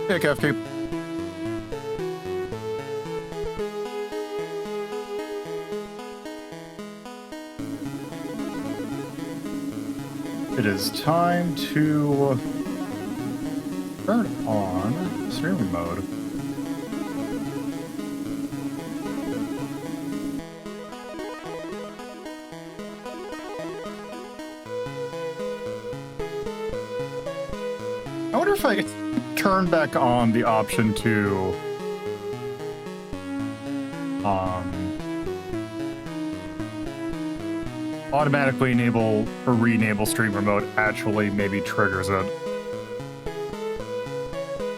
Hey, KFK. It is time to turn on streaming mode. I wonder if I could turn back on the option to automatically enable or re-enable stream remote actually maybe triggers it.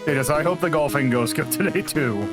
It is. I hope the golfing goes good today too.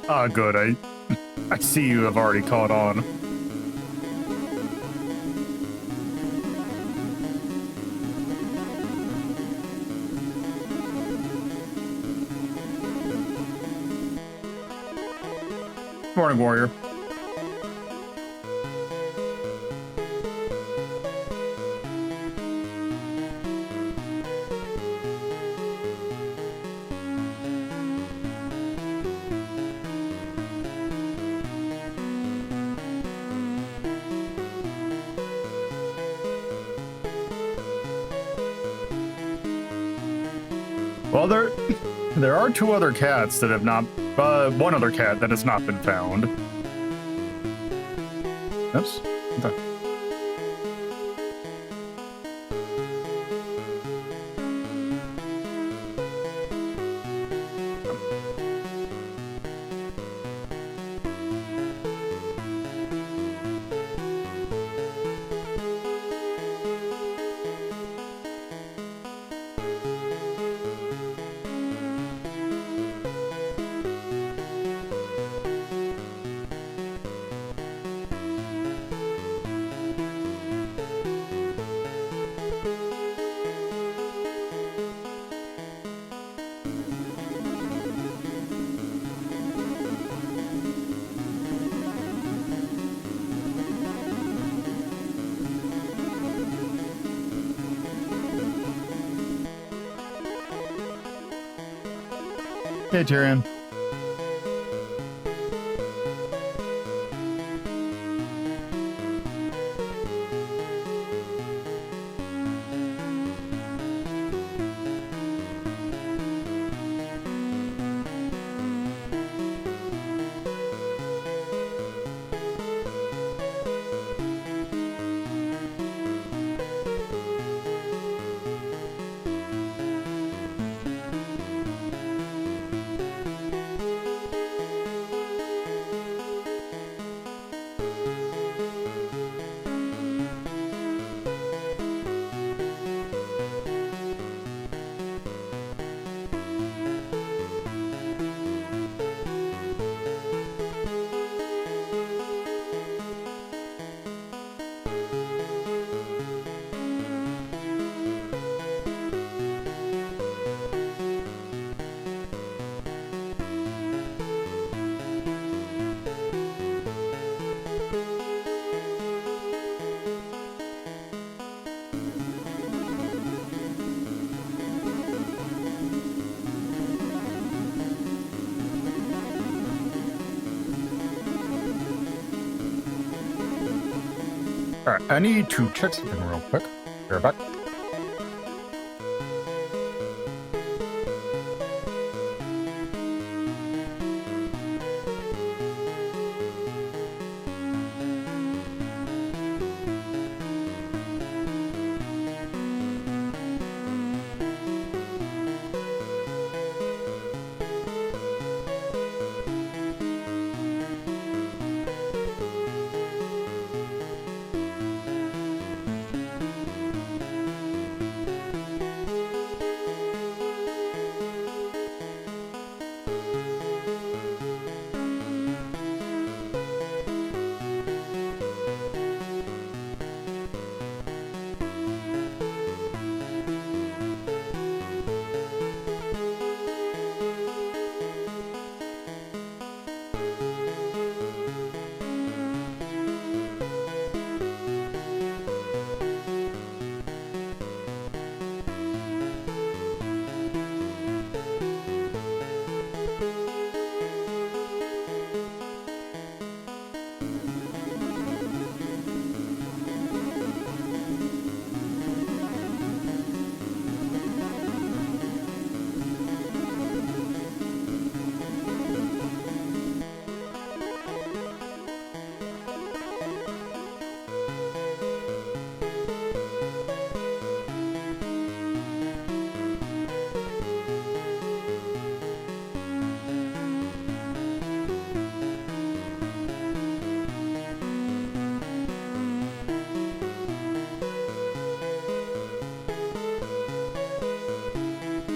Ah, good. I see you have already caught on. Morning, Warrior. Well, there are two other cats that have not, one other cat that has not been found. Oops. Okay. Hey, Tyrion. All right, I need to check something real quick. Be right back.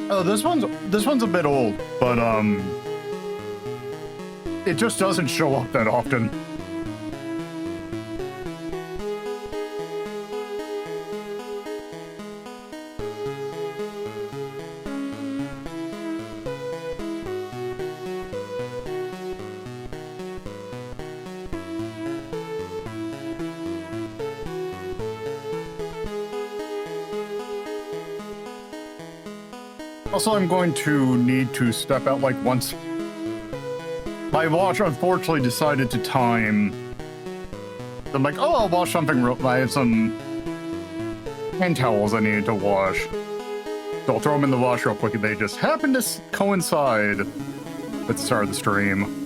Oh, this one's a bit old, but it just doesn't show up that often. Also, I'm going to need to step out like once. My watch unfortunately decided to time. I'm like, oh, I'll wash something real. I have some hand towels I needed to wash. So I'll throw them in the wash real quick, and they just happen to coincide with the start of the stream.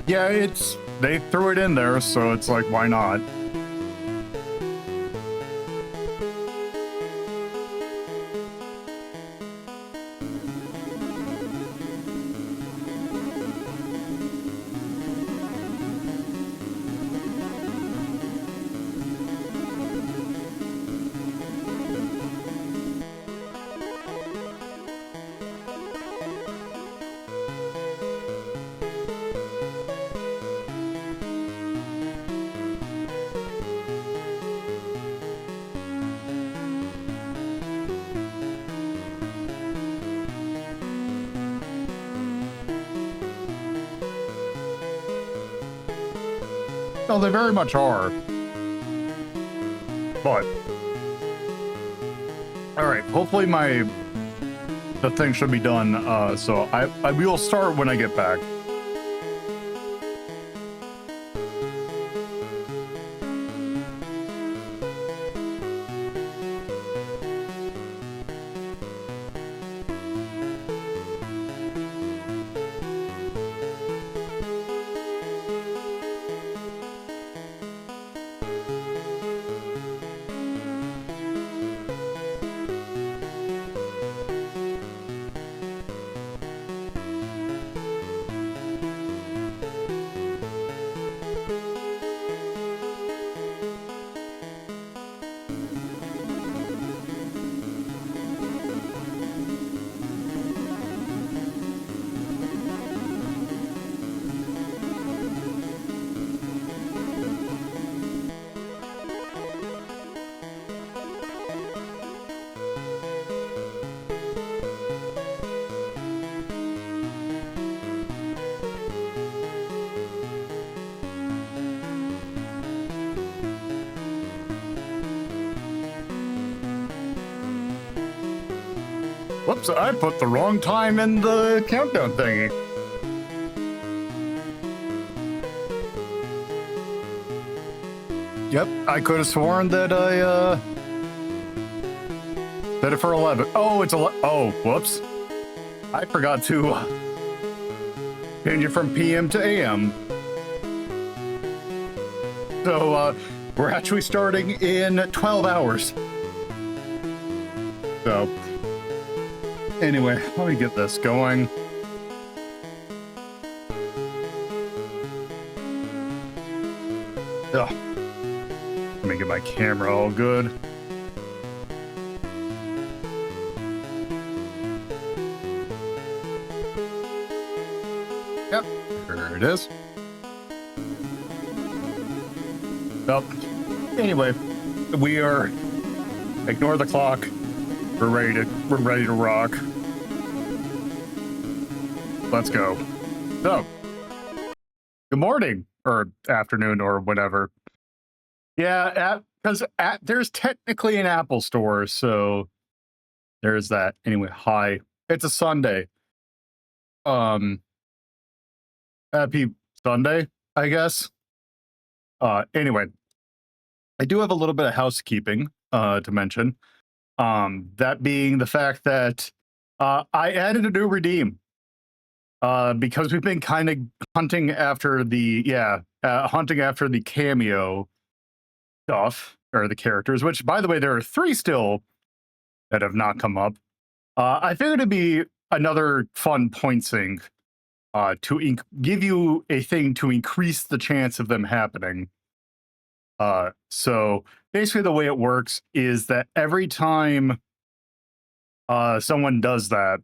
Yeah, they threw it in there, so it's like, why not? No, they very much are. But all right, hopefully the thing should be done. So I will start when I get back. Whoops, I put the wrong time in the countdown thingy. Yep, I could have sworn that I, set it for 11. Oh, it's 11. Oh, whoops. I forgot to change it from PM to AM. So, we're actually starting in 12 hours. So, anyway, let me get this going. Ugh. Let me get my camera all good. Yep, here it is. Well, anyway, we are. Ignore the clock. We're ready to rock. Let's go. So, good morning or afternoon or whatever. Yeah, because there's technically an Apple store, so there's that. Anyway, hi. It's a Sunday. Happy Sunday, I guess. Anyway, I do have a little bit of housekeeping to mention. That being the fact that I added a new redeem because we've been kind of hunting after the cameo stuff or the characters. Which, by the way, there are 3 still that have not come up. I figured it'd be another fun point sync to give you a thing to increase the chance of them happening. So basically the way it works is that every time someone does that,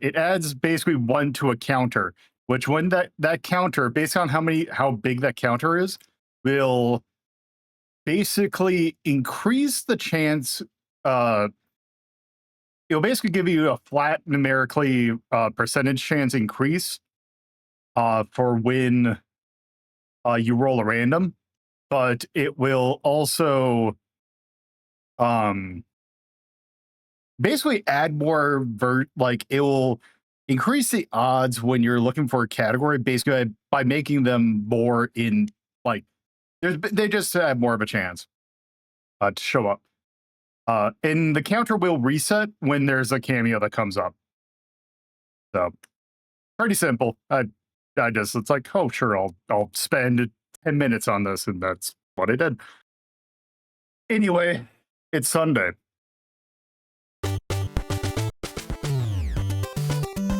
it adds basically 1 to a counter, which when that counter, based on how big that counter is, will basically increase the chance. It'll basically give you a flat numerically percentage chance increase for when you roll a random, but it will also basically add more it will increase the odds when you're looking for a category basically by making them more in they just have more of a chance to show up. And the counter will reset when there's a cameo that comes up. So pretty simple. It's like, oh sure, I'll spend 10 minutes on this, and that's what I did. Anyway, it's Sunday,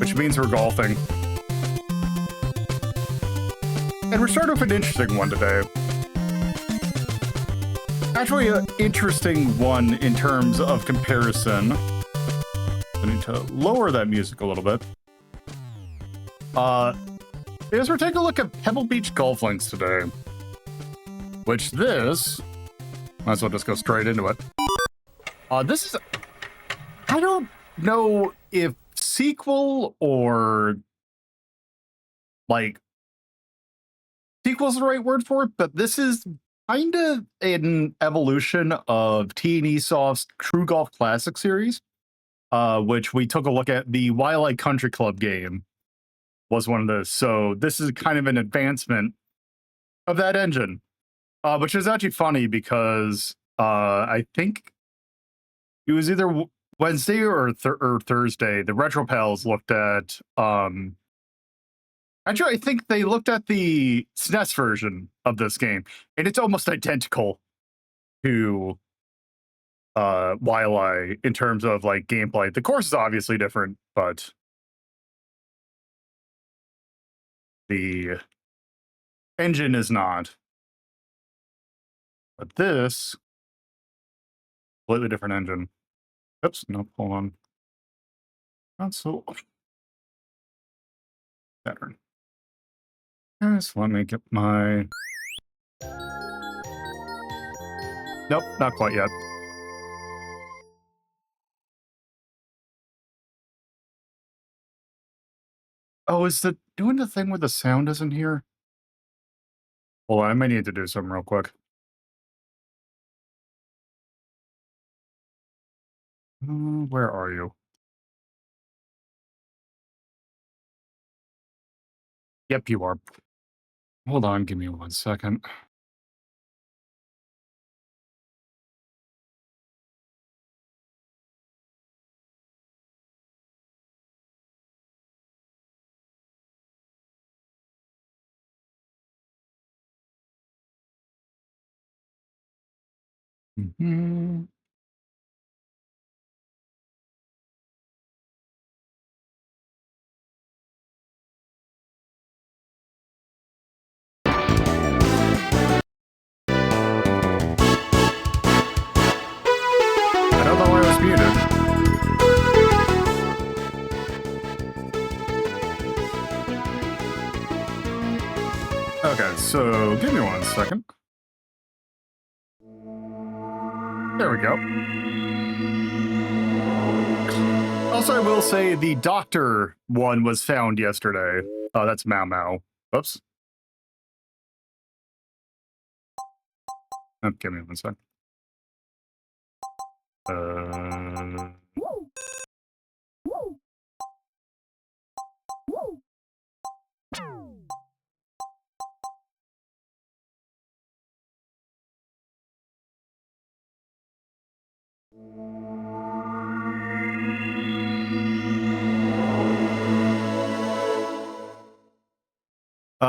which means we're golfing. And we're starting with an interesting one today. Actually, an interesting one in terms of comparison. I need to lower that music a little bit. Is we're taking a look at Pebble Beach golf links today. Which this, might as well just go straight into it. This is, I don't know if sequel or sequel's the right word for it, but this is kind of an evolution of T&E Soft's True Golf Classic series, which we took a look at. The Wildlife Country Club game was one of those. So this is kind of an advancement of that engine, which is actually funny because I think it was either Wednesday or Thursday. The Retro Pals looked at actually, I think they looked at the SNES version of this game, and it's almost identical to Wildlife in terms of gameplay. The course is obviously different, but the engine is not. But this, completely different engine. Oops, no, hold on. Not so better. Yes, let me get my. Nope, not quite yet. Oh, is it doing the thing where the sound isn't here? Hold on, I might need to do something real quick. Where are you? Yep, you are. Hold on, give me 1 second. Mhm. I don't know why I was muted. Okay, so give me 1 second. There we go. Also, I will say the doctor one was found yesterday. Oh, that's Mau Mau. Oops. Oh, give me 1 second.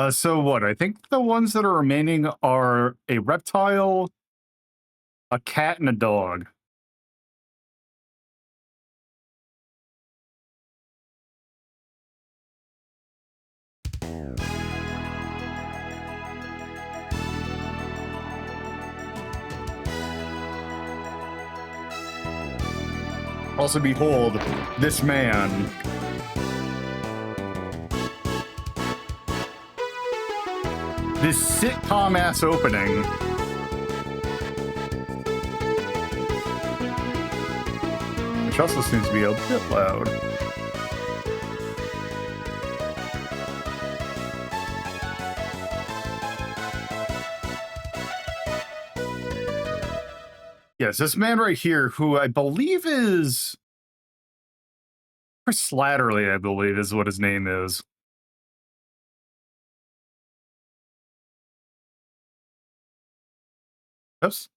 So what? I think the ones that are remaining are a reptile, a cat, and a dog. Also, behold, this man. This sitcom-ass opening. Which also seems to be a bit loud. Yes, this man right here, who I believe is Chris Slatterly, I believe is what his name is. Oops.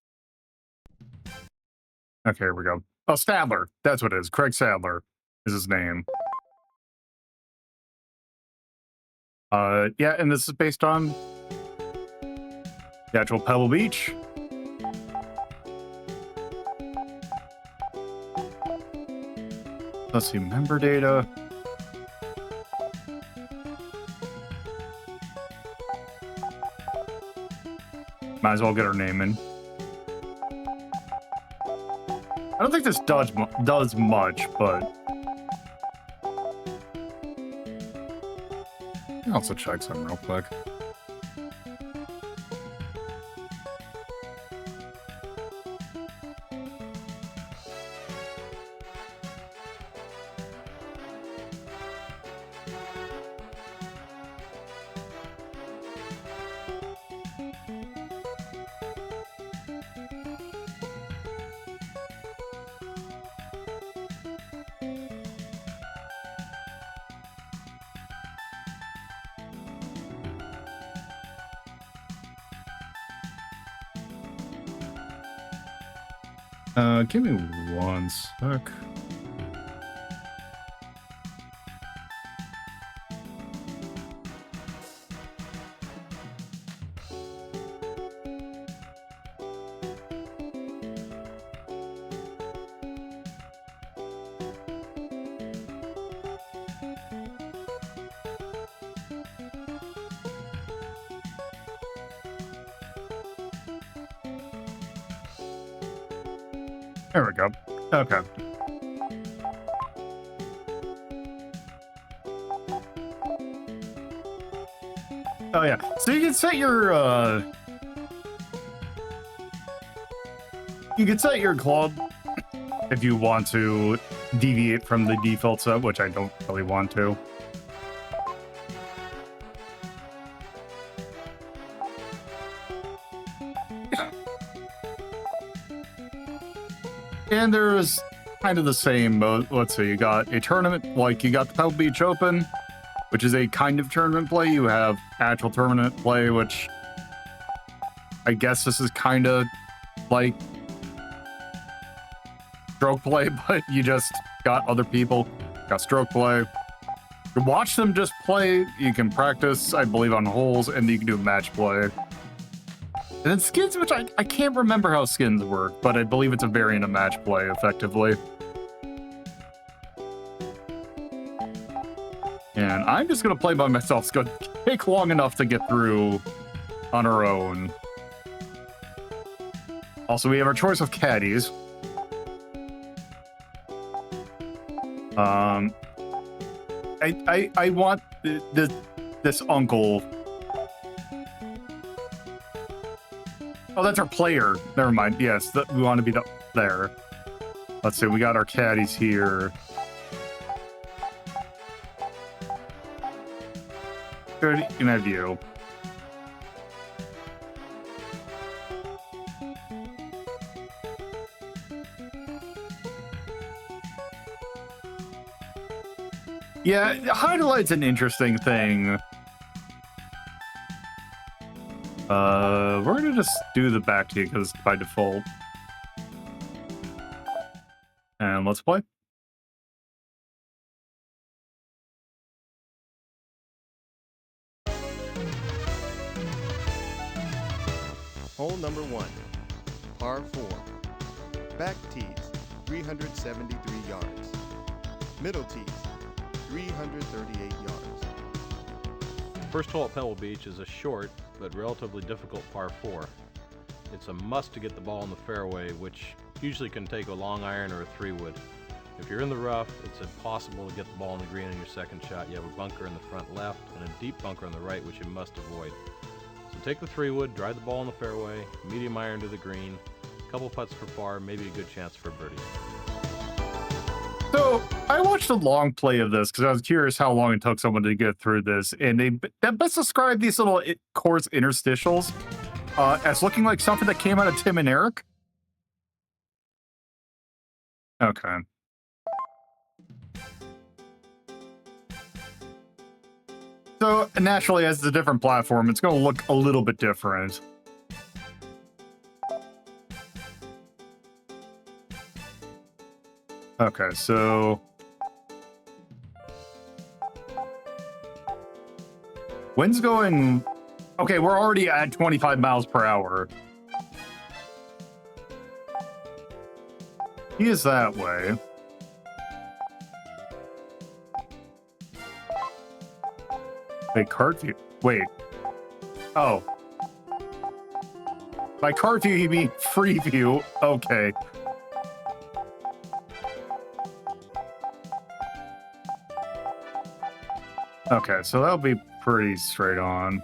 Okay, here we go. Oh, Stadler. That's what it is. Craig Sadler is his name. Yeah, and this is based on the actual Pebble Beach. Let's see, member data. Might as well get her name in. I don't think this does much, but I'll also check something real quick. Give me 1 sec. There we go. Okay. Oh yeah. So you can set your club if you want to deviate from the default set, which I don't really want to. And there's kind of the same, let's see, you got a tournament, like you got the Pebble Beach Open, which is a kind of tournament play. You have actual tournament play, which I guess this is kind of like stroke play, but you just got other people, got stroke play. You can watch them just play, you can practice, I believe, on holes, and you can do match play. And then skins, which I can't remember how skins work, but I believe it's a variant of match play, effectively. And I'm just going to play by myself. It's going to take long enough to get through on our own. Also, we have our choice of caddies. I want this uncle Oh, that's our player. Never mind. Yes, we want to be there. Let's see. We got our caddies here. Good in a view. Yeah, highlight's an interesting thing. We're gonna just do the back to you because by default. And let's play. Hole number 1, par 4. Back tees, 373 yards. Middle tees, 338 yards. First hole at Pebble Beach is a short but relatively difficult par 4. It's a must to get the ball in the fairway, which usually can take a long iron or a 3-wood. If you're in the rough, it's impossible to get the ball in the green on your second shot. You have a bunker in the front left and a deep bunker on the right, which you must avoid. So take the 3-wood, drive the ball in the fairway, medium iron to the green, a couple putts for par, maybe a good chance for birdie. So I watched a long play of this because I was curious how long it took someone to get through this, and they best describe these little course interstitials as looking like something that came out of Tim and Eric. Okay. So naturally, as a different platform, it's going to look a little bit different. Okay, so wind's going. Okay, we're already at 25 miles per hour. He is that way. Wait, cart view. Wait. Oh. By cart view, you mean free view. Okay. Okay, so that'll be pretty straight on.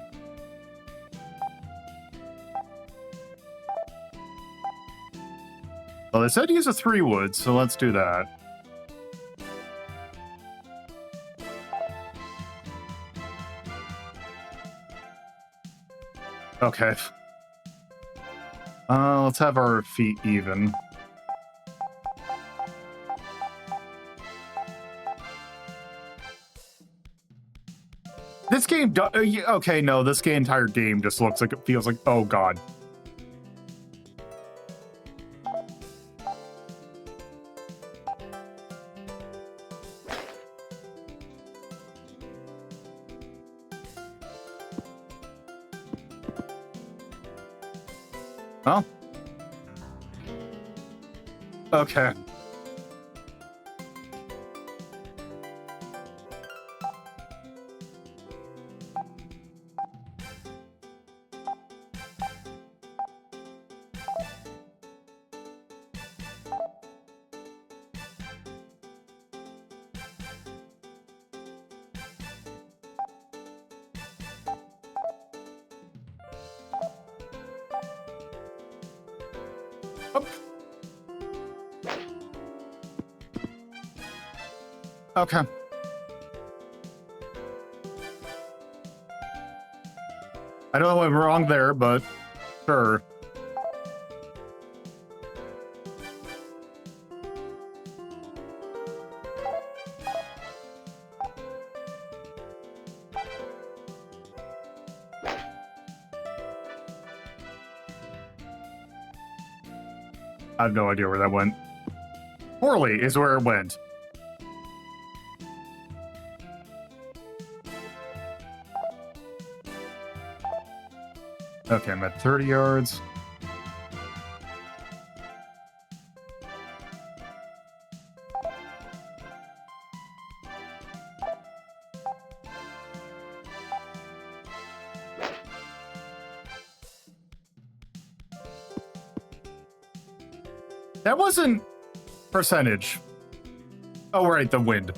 Well, they said use a 3-wood, so let's do that. Okay. Let's have our feet even. This game, okay, no, this entire game just looks like, it feels like, oh god. Well. Okay. Okay. I don't know what went wrong there, but sure. I have no idea where that went. Poorly is where it went. Okay, I'm at 30 yards. That wasn't percentage. Oh, right, the wind.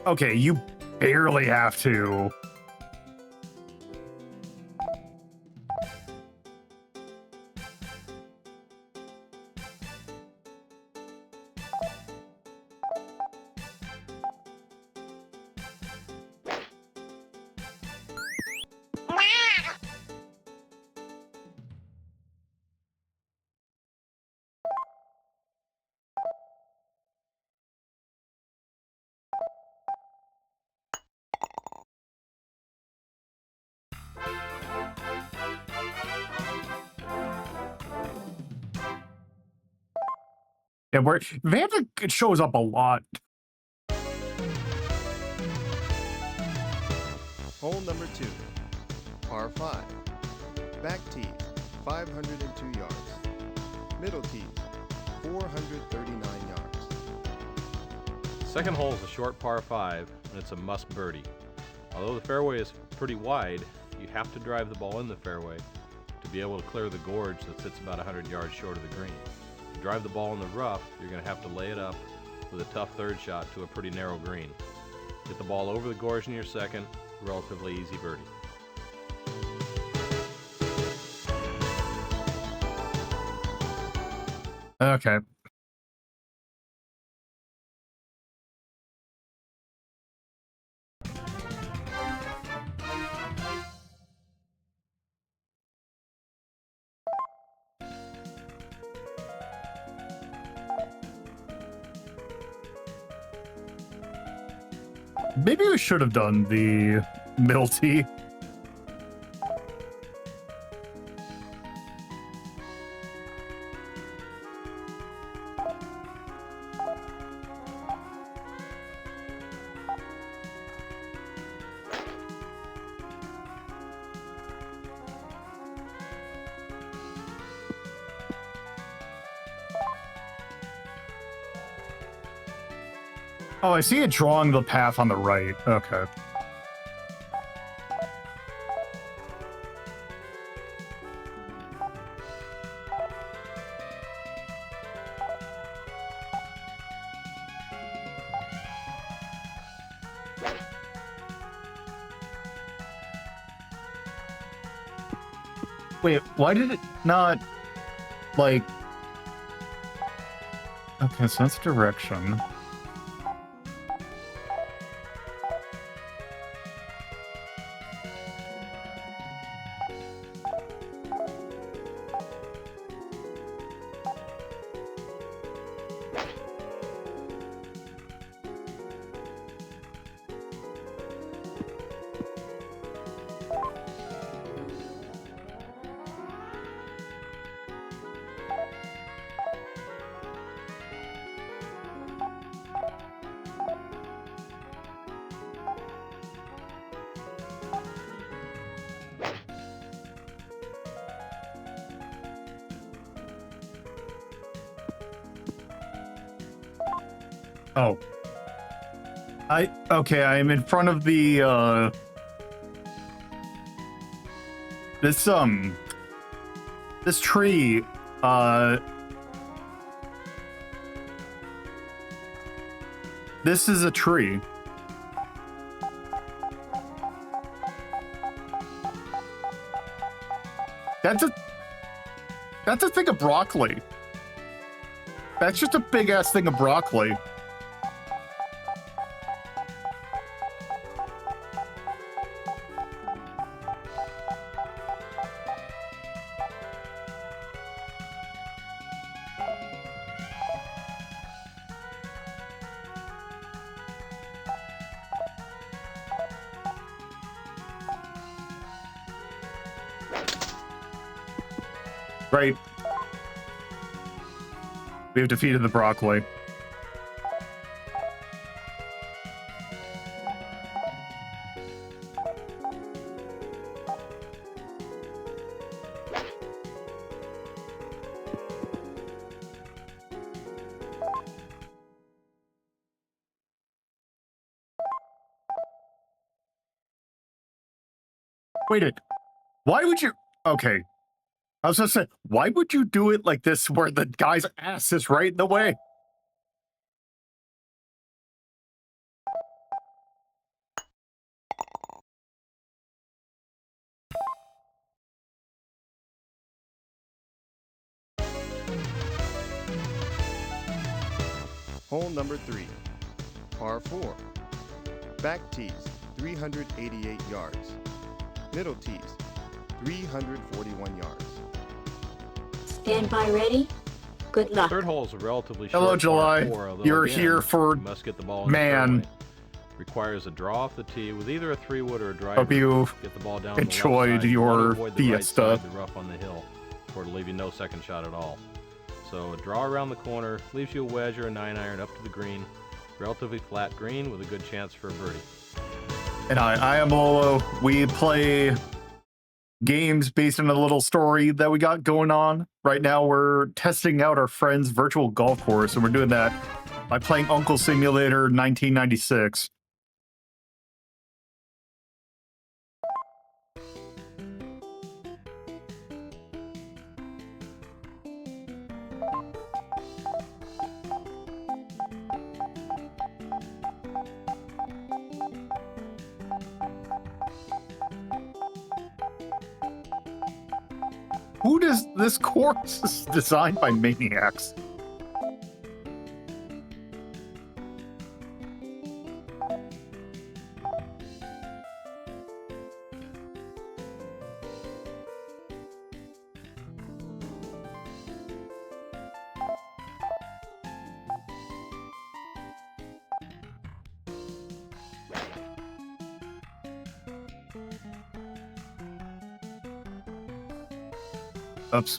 Okay, you barely have to. Yeah, where Vanda shows up a lot. Hole number 2, par 5. Back tees, 502 yards. Middle tees, 439 yards. Second hole is a short par 5, and it's a must birdie. Although the fairway is pretty wide, you have to drive the ball in the fairway to be able to clear the gorge that sits about 100 yards short of the green. If you drive the ball in the rough, you're going to have to lay it up with a tough third shot to a pretty narrow green. Get the ball over the gorge in your second, relatively easy birdie. Okay. Maybe we should have done the middle tee. Oh, I see it drawing the path on the right. Okay. Wait, why did it not, like... Okay, so that's direction. Oh. Okay, I'm in front of the, this tree, this is a tree. That's a thing of broccoli. That's just a big ass thing of broccoli. Right. We have defeated the broccoli. Wait it. Why would you... Okay. I was gonna say, why would you do it like this where the guy's ass is right in the way? Hole number 3, par 4. Back tees, 388 yards. Middle tees, 341 yards. Stand by ready. Good luck. Third hole is a relatively short Hello, July. par 4, although You're again, here for you must get the ball in man. the fairway. Requires a draw off the tee with either a 3-wood or a driver. Hope you Get the ball down the left enjoyed side. You want to your avoid the right fiesta. side, the rough on the hill, or to leave you no second shot at all. So a draw around the corner leaves you a wedge or a 9-iron up to the green. Relatively flat green with a good chance for a birdie. And I am Lolo. We play games based on a little story that we got going on. Right now, we're testing out our friend's virtual golf course, and we're doing that by playing Uncle Simulator 1996. Who does this course is designed by maniacs? Oops.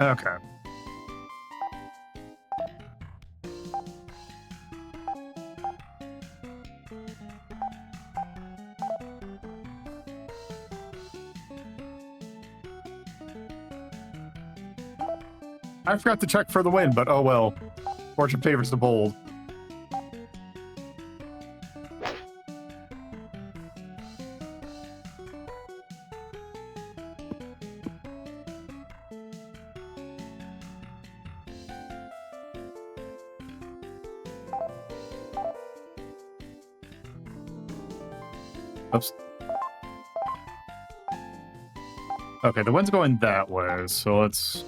Okay. I forgot to check for the win, but oh well. Fortune favors the bold. Oops. Okay, the wind's going that way, so let's...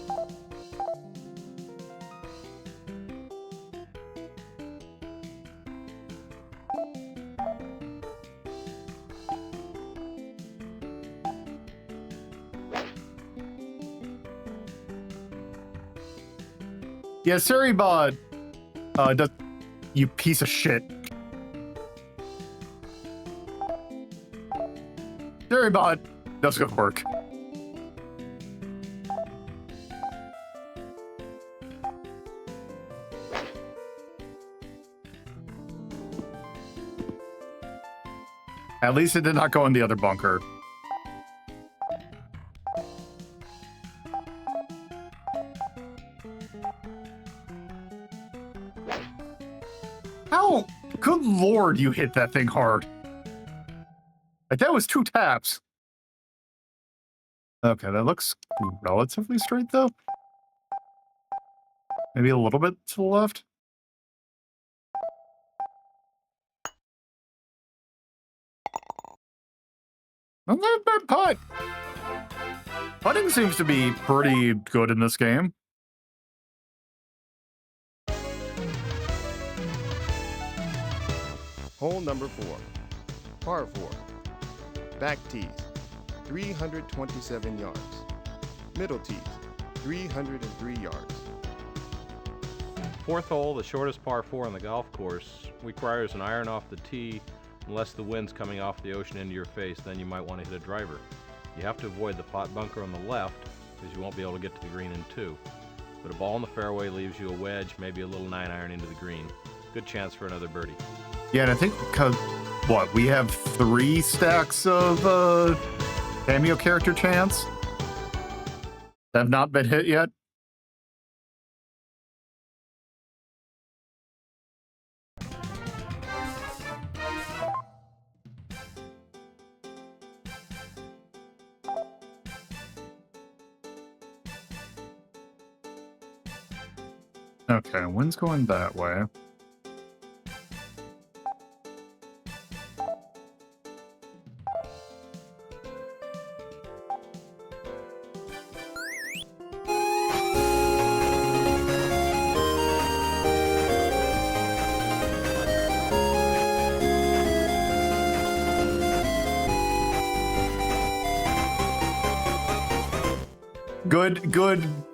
Yeah, sorry, bud. You piece of shit. Sorry, bud. That's good work. At least it did not go in the other bunker. How? Good lord, you hit that thing hard. Like, that was 2 taps. Okay, that looks relatively straight, though. Maybe a little bit to the left. Not a bad putt. Putting seems to be pretty good in this game. Hole number 4, par 4. Back tees, 327 yards. Middle tees, 303 yards. Fourth hole, the shortest par 4 on the golf course, requires an iron off the tee unless the wind's coming off the ocean into your face. Then you might want to hit a driver. You have to avoid the pot bunker on the left because you won't be able to get to the green in 2. But a ball in the fairway leaves you a wedge, maybe a little 9-iron into the green. Good chance for another birdie. Yeah, and I think because what? We have 3 stacks of cameo character chance that have not been hit yet. Okay, wind's going that way.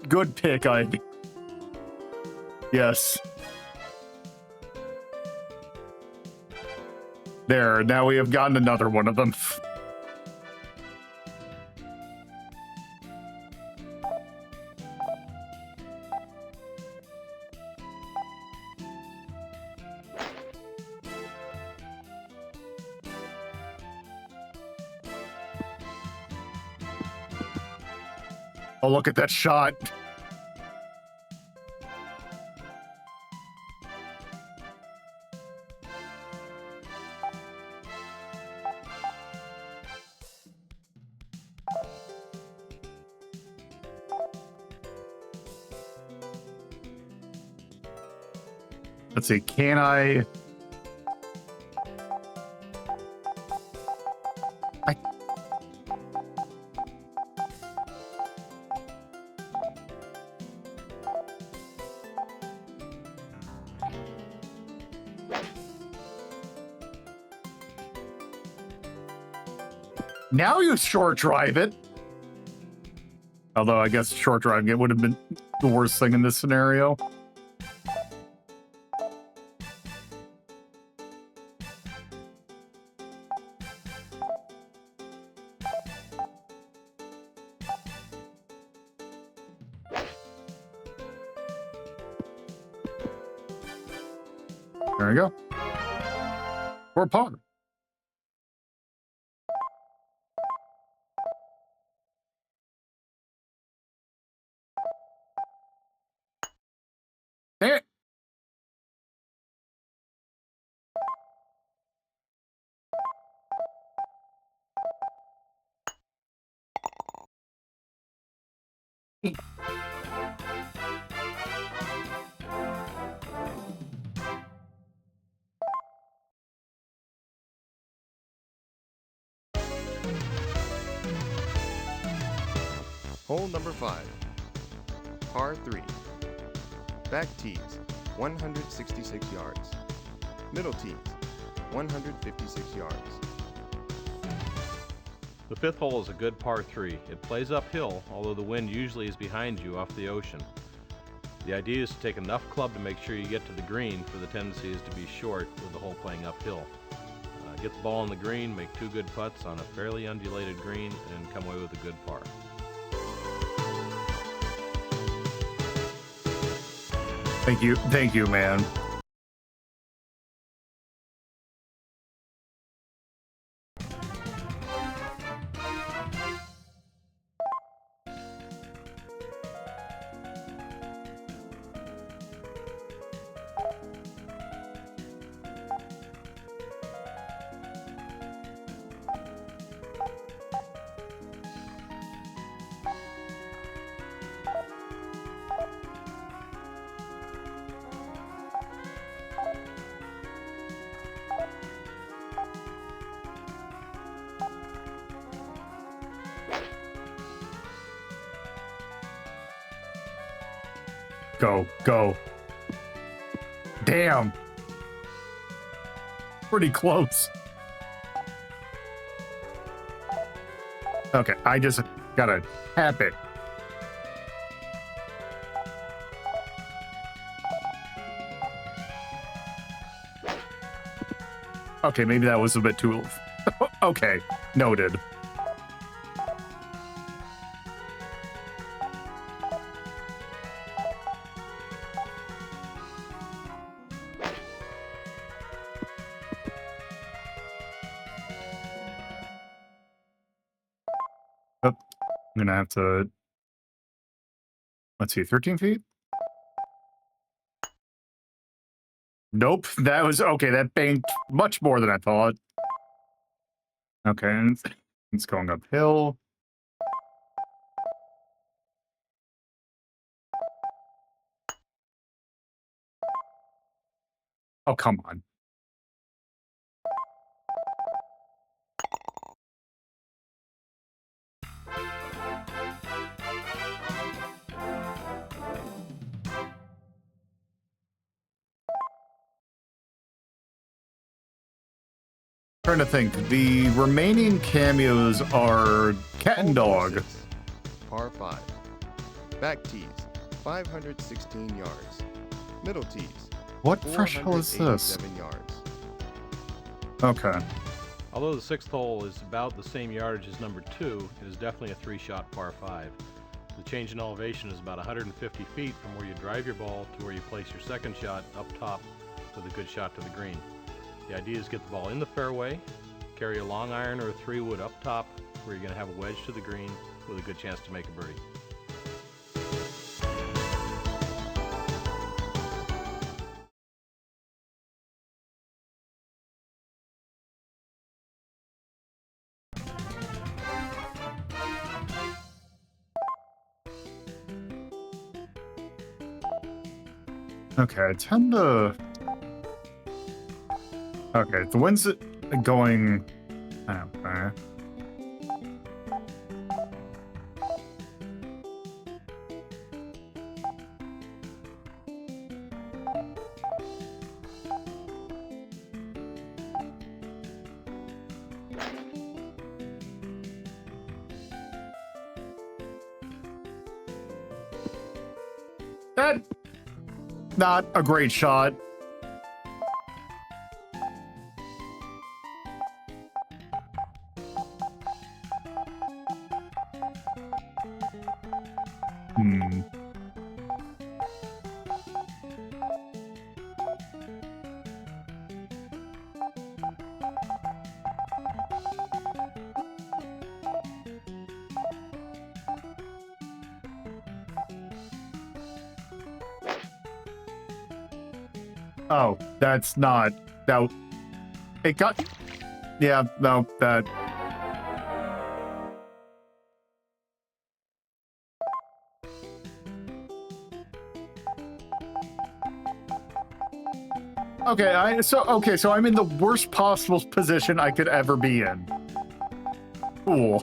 Good pick, Ivy. Yes. There, now we have gotten another one of them. Oh, look at that shot. Let's see, can I... Now you short drive it. Although I guess short driving it would have been the worst thing in this scenario. There we go. Or par. Eh. Hole number 5. Par 3. Back tees, 166 yards. Middle tees, 156 yards. The 5th hole is a good par 3. It plays uphill, although the wind usually is behind you off the ocean. The idea is to take enough club to make sure you get to the green, for the tendency is to be short with the hole playing uphill. Get the ball on the green, make 2 good putts on a fairly undulated green, and come away with a good par. Thank you, man. Go. Damn. Pretty close. Okay, I just gotta tap it. Okay, maybe that was a bit too... Okay, noted. I'm gonna have to, let's see, 13 feet? Nope, that was, okay, that banked much more than I thought. Okay, and it's going uphill. Oh, come on. Trying to think. The remaining cameos are cat and Hole dog. 6, par 5. Back tees, 516 yards. Middle tees, What fresh hole is this? 487 yards. Okay. Although the sixth hole is about the same yardage as number 2, it is definitely a 3-shot par 5. The change in elevation is about 150 feet from where you drive your ball to where you place your second shot up top with a good shot to the green. The idea is to get the ball in the fairway, carry a long iron or a 3-wood up top where you're going to have a wedge to the green with a good chance to make a birdie. Okay, I tend to... Okay, the wind's going... Okay. That... Not a great shot. Hmm. Oh, that's not... That... It got... Yeah, no, that... Okay, so I'm in the worst possible position I could ever be in. Cool.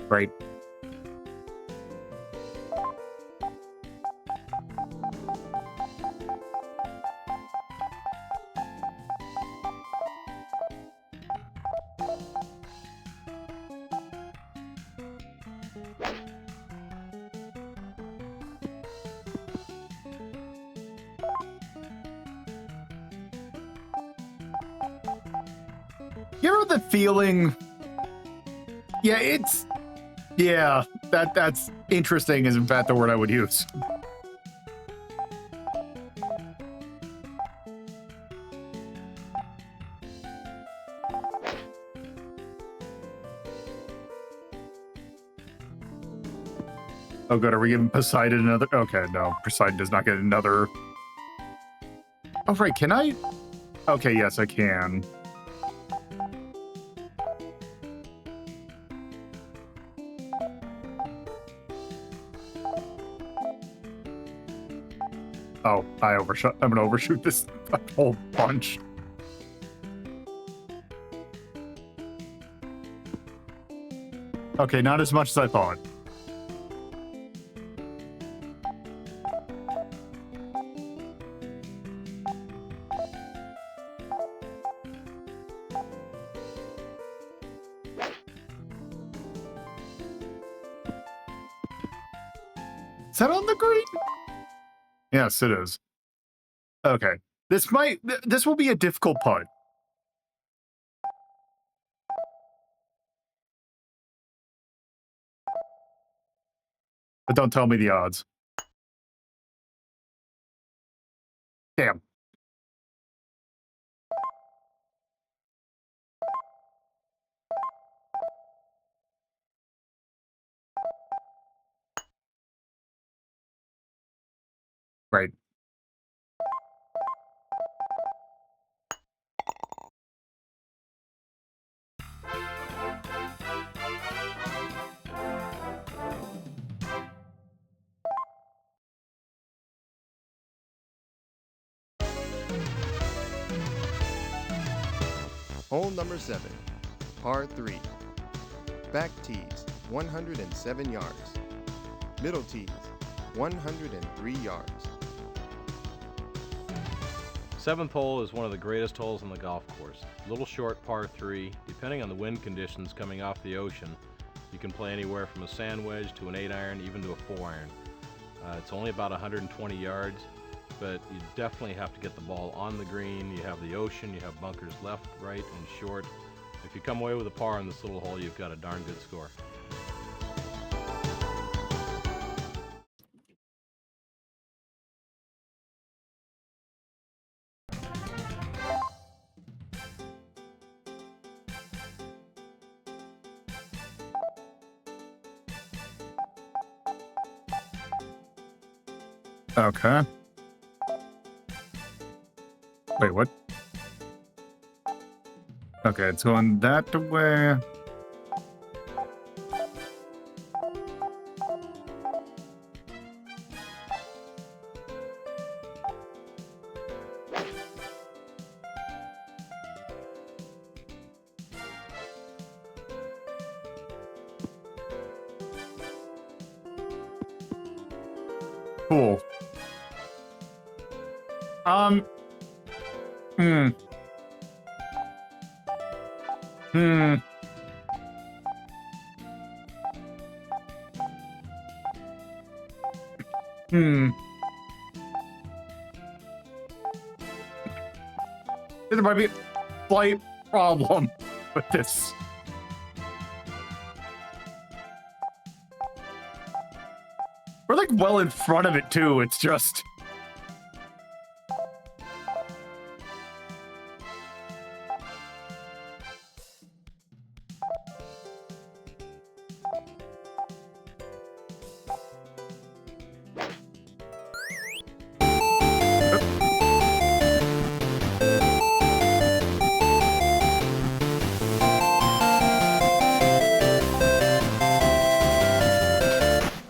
Right. You know the feeling? Yeah, it's... Yeah, that's interesting is in fact the word I would use. Oh good, are we giving Poseidon another? Okay, no, Poseidon does not get another. Oh right, can I? Okay, yes, I can. Oh, I overshot. I'm gonna overshoot this a whole bunch. Okay, not as much as I thought. Is that on the green? Yes, it is. Okay. This will be a difficult putt. but don't tell me the odds. Damn. Right. Hole number 7, par 3. Back tees, 107 yards. Middle tees, 103 yards. Seventh hole is one of the greatest holes on the golf course. Little short par 3. Depending on the wind conditions coming off the ocean, you can play anywhere from a sand wedge to an 8-iron, even to a 4-iron. It's only about 120 yards, but you definitely have to get the ball on the green. You have the ocean, you have bunkers left, right, and short. If you come away with a par on this little hole, you've got a darn good score. Okay. Wait, what? Okay, it's going that way. Cool. Hmm. Hmm. Hmm. There might be a slight problem with this. We're like well in front of it too. It's just.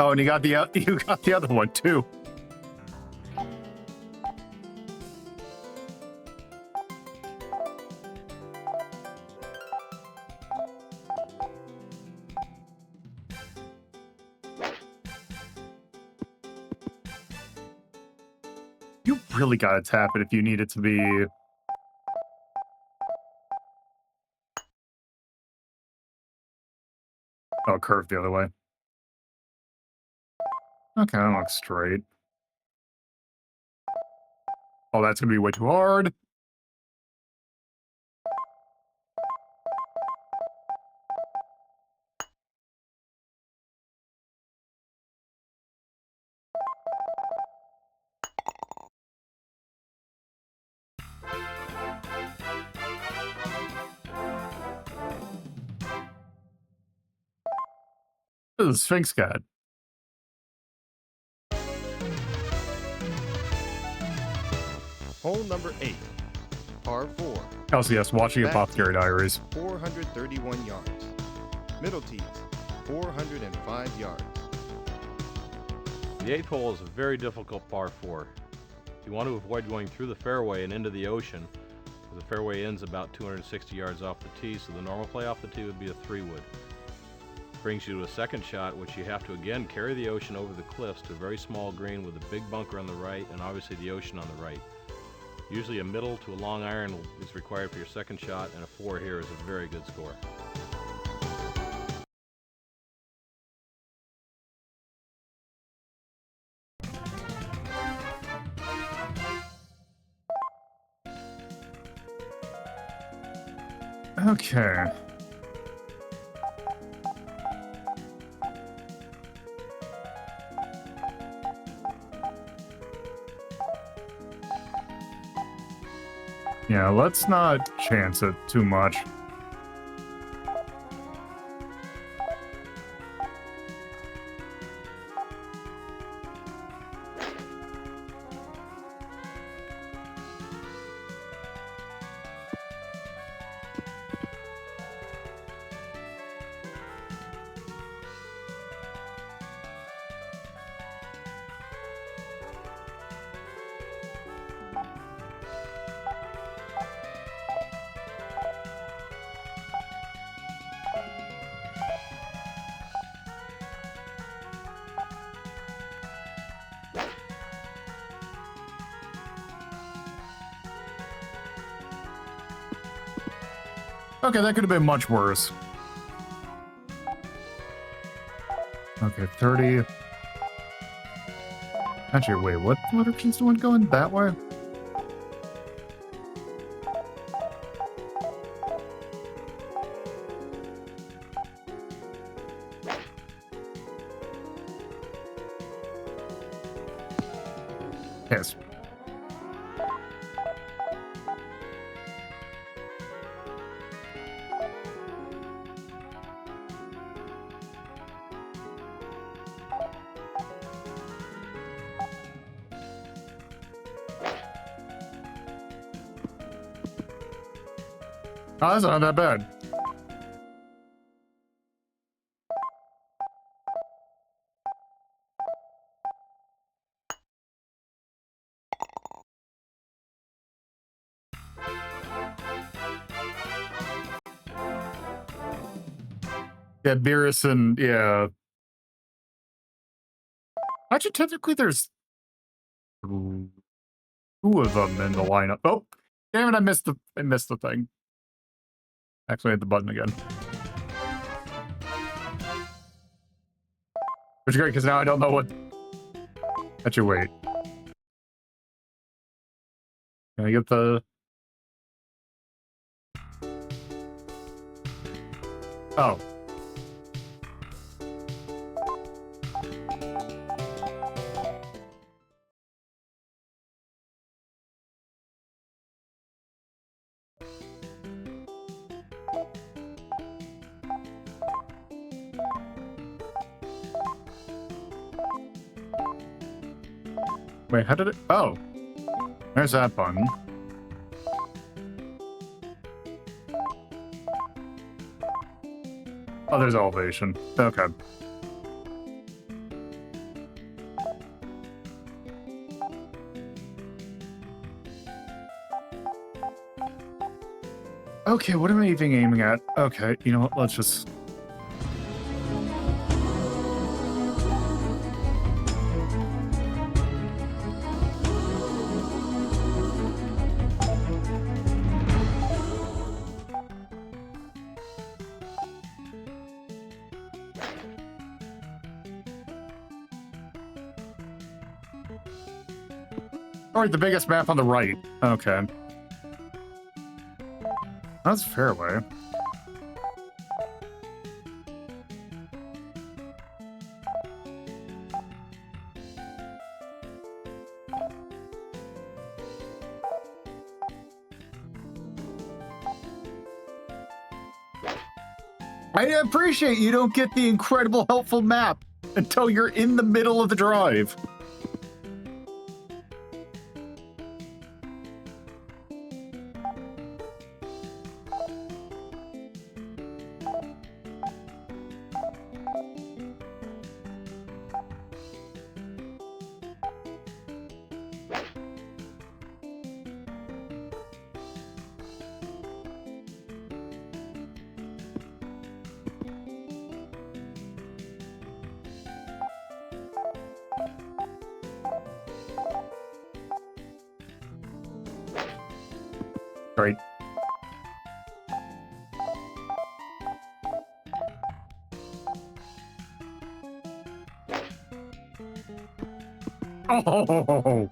Oh, and you got the other one too. You really gotta tap it if you need it to be. Oh, curve the other way. Okay, that looks straight. Oh, that's gonna be way too hard. What is the Sphinx got? Hole number 8, par 4. LCS, watching Back Apothecary tees, Diaries. 431 yards. Middle tees, 405 yards. The eighth hole is a very difficult par 4. You want to avoid going through the fairway and into the ocean, because the fairway ends about 260 yards off the tee, so the normal play off the tee would be a 3-wood. Brings you to a second shot, which you have to again carry the ocean over the cliffs to a very small green with a big bunker on the right and obviously the ocean on the right. Usually a middle to a long iron is required for your second shot, and a 4 here is a very good score. Okay. Yeah, let's not chance it too much. Okay, that could have been much worse. Okay, 30. Actually, wait, what direction's the one going? That way? Yes. Oh, that's not that bad. Yeah, Beerus and, yeah. Actually, technically, there's two of them in the lineup. Oh, damn it, I missed the thing. Actually, hit the button again. Which is great, because now I don't know what... Actually, wait. Can I get the... Oh. Wait, how did it... Oh. There's that button. Oh, there's elevation. Okay. Okay, what am I even aiming at? Okay, you know what? Let's just... Alright, the biggest map on the right. Okay. That's fairway. I appreciate you don't get the incredible helpful map until you're in the middle of the drive. Right. Oh,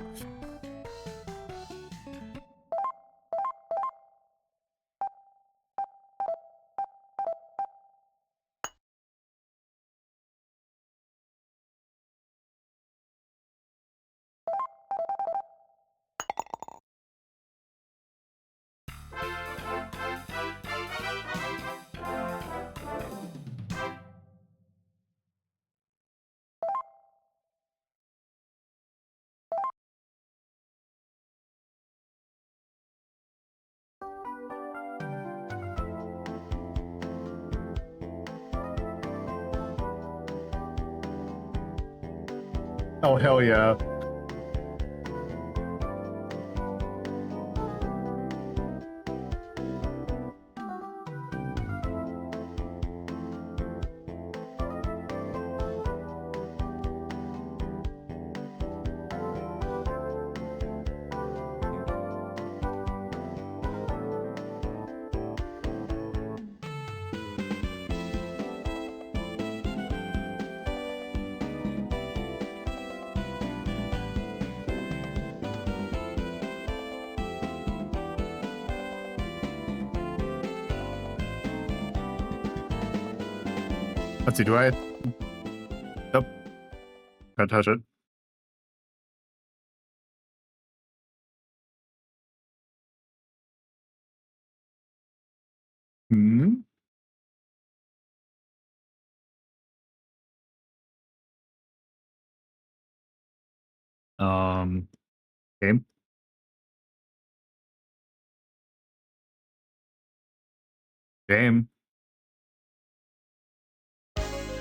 Oh, hell yeah. Let's see, do I? Nope. Can't touch it. Hmm? Game? Game.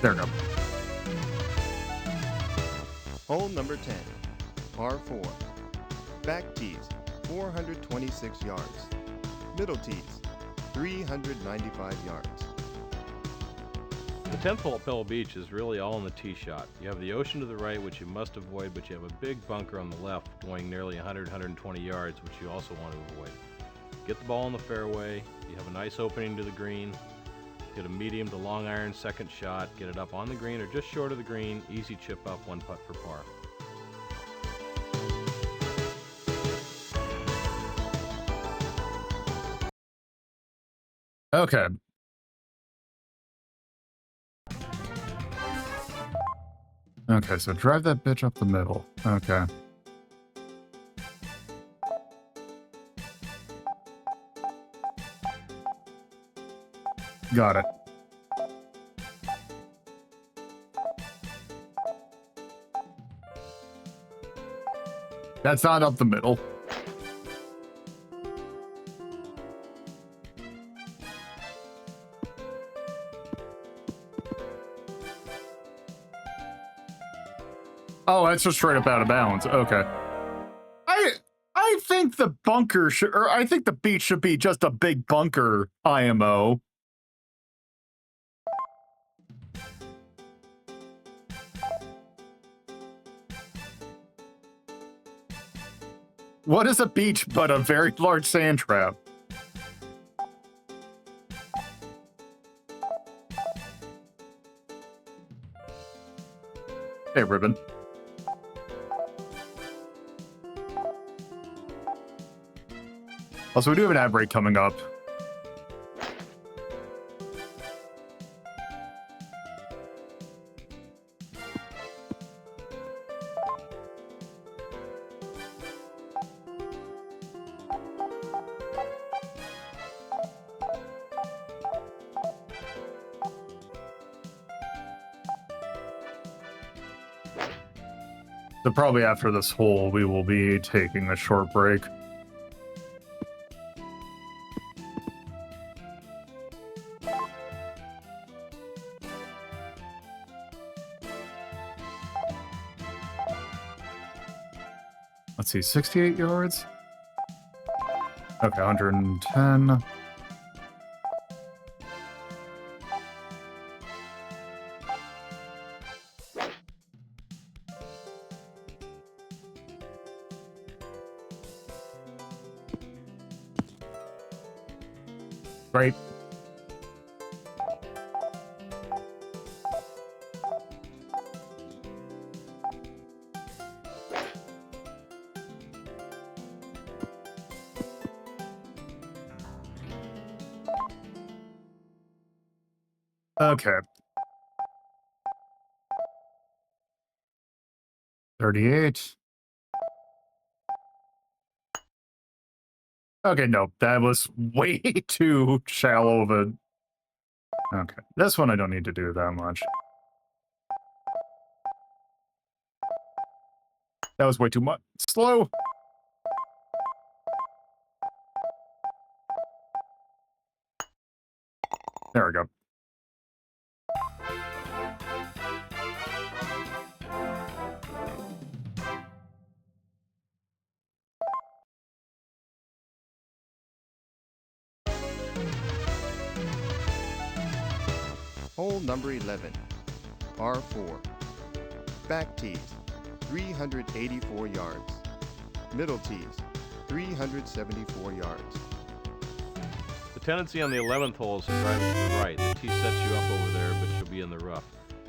There we go. Hole number 10, par 4. Back tees, 426 yards. Middle tees, 395 yards. The 10th hole at Pebble Beach is really all in the tee shot. You have the ocean to the right, which you must avoid, but you have a big bunker on the left going nearly 100-120 yards, which you also want to avoid. Get the ball in the fairway. You have a nice opening to the green. Get a medium to long iron second shot. Get it up on the green or just short of the green. Easy chip up, one putt for par. Okay. Okay, so drive that bitch up the middle. Okay. Got it. That's not up the middle. Oh, that's just straight up out of bounds. Okay. I think the bunker should, or I think the beach should be just a big bunker IMO. What is a beach but a very large sand trap? Hey, Ribbon. Also, we do have an ad break coming up. So probably after this hole, we will be taking a short break. Let's see, 68 yards? Okay, 110. Great. Okay. 38. Okay, no, that was way too shallow of a... Okay, this one I don't need to do that much. That was way too much. Slow! There we go. Hole number 11, par 4. Back tees, 384 yards. Middle tees, 374 yards. The tendency on the 11th hole is to drive it to the right. The tee sets you up over there, but you'll be in the rough.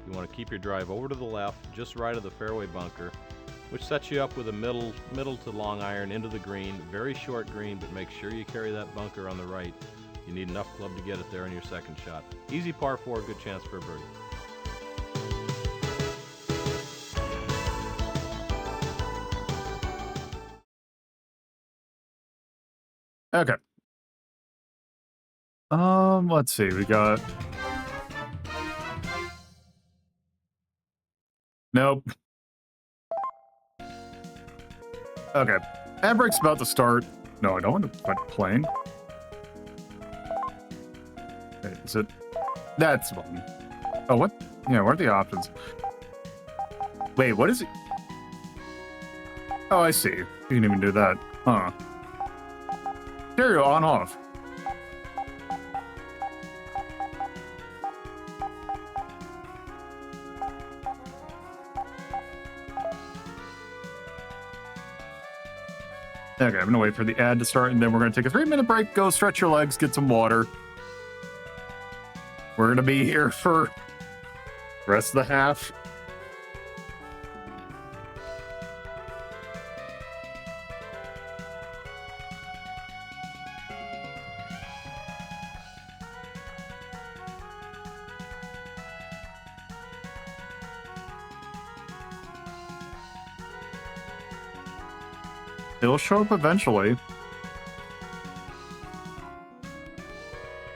You want to keep your drive over to the left, just right of the fairway bunker, which sets you up with a middle to long iron into the green. Very short green, but make sure you carry that bunker on the right. You need enough club to get it there on your second shot. Easy par 4, good chance for a birdie. Okay. Let's see. We got. Nope. Okay. Ad break's about to start. No, I don't want to quit playing. Okay, is it? That's one. Oh, what? Yeah, what are the options? Wait, what is it? Oh, I see. You can even do that. Huh. Stereo on off. Okay, I'm gonna wait for the ad to start, and then we're gonna take a 3-minute break, go stretch your legs, get some water. We're gonna be here for the rest of the half. It'll show up eventually.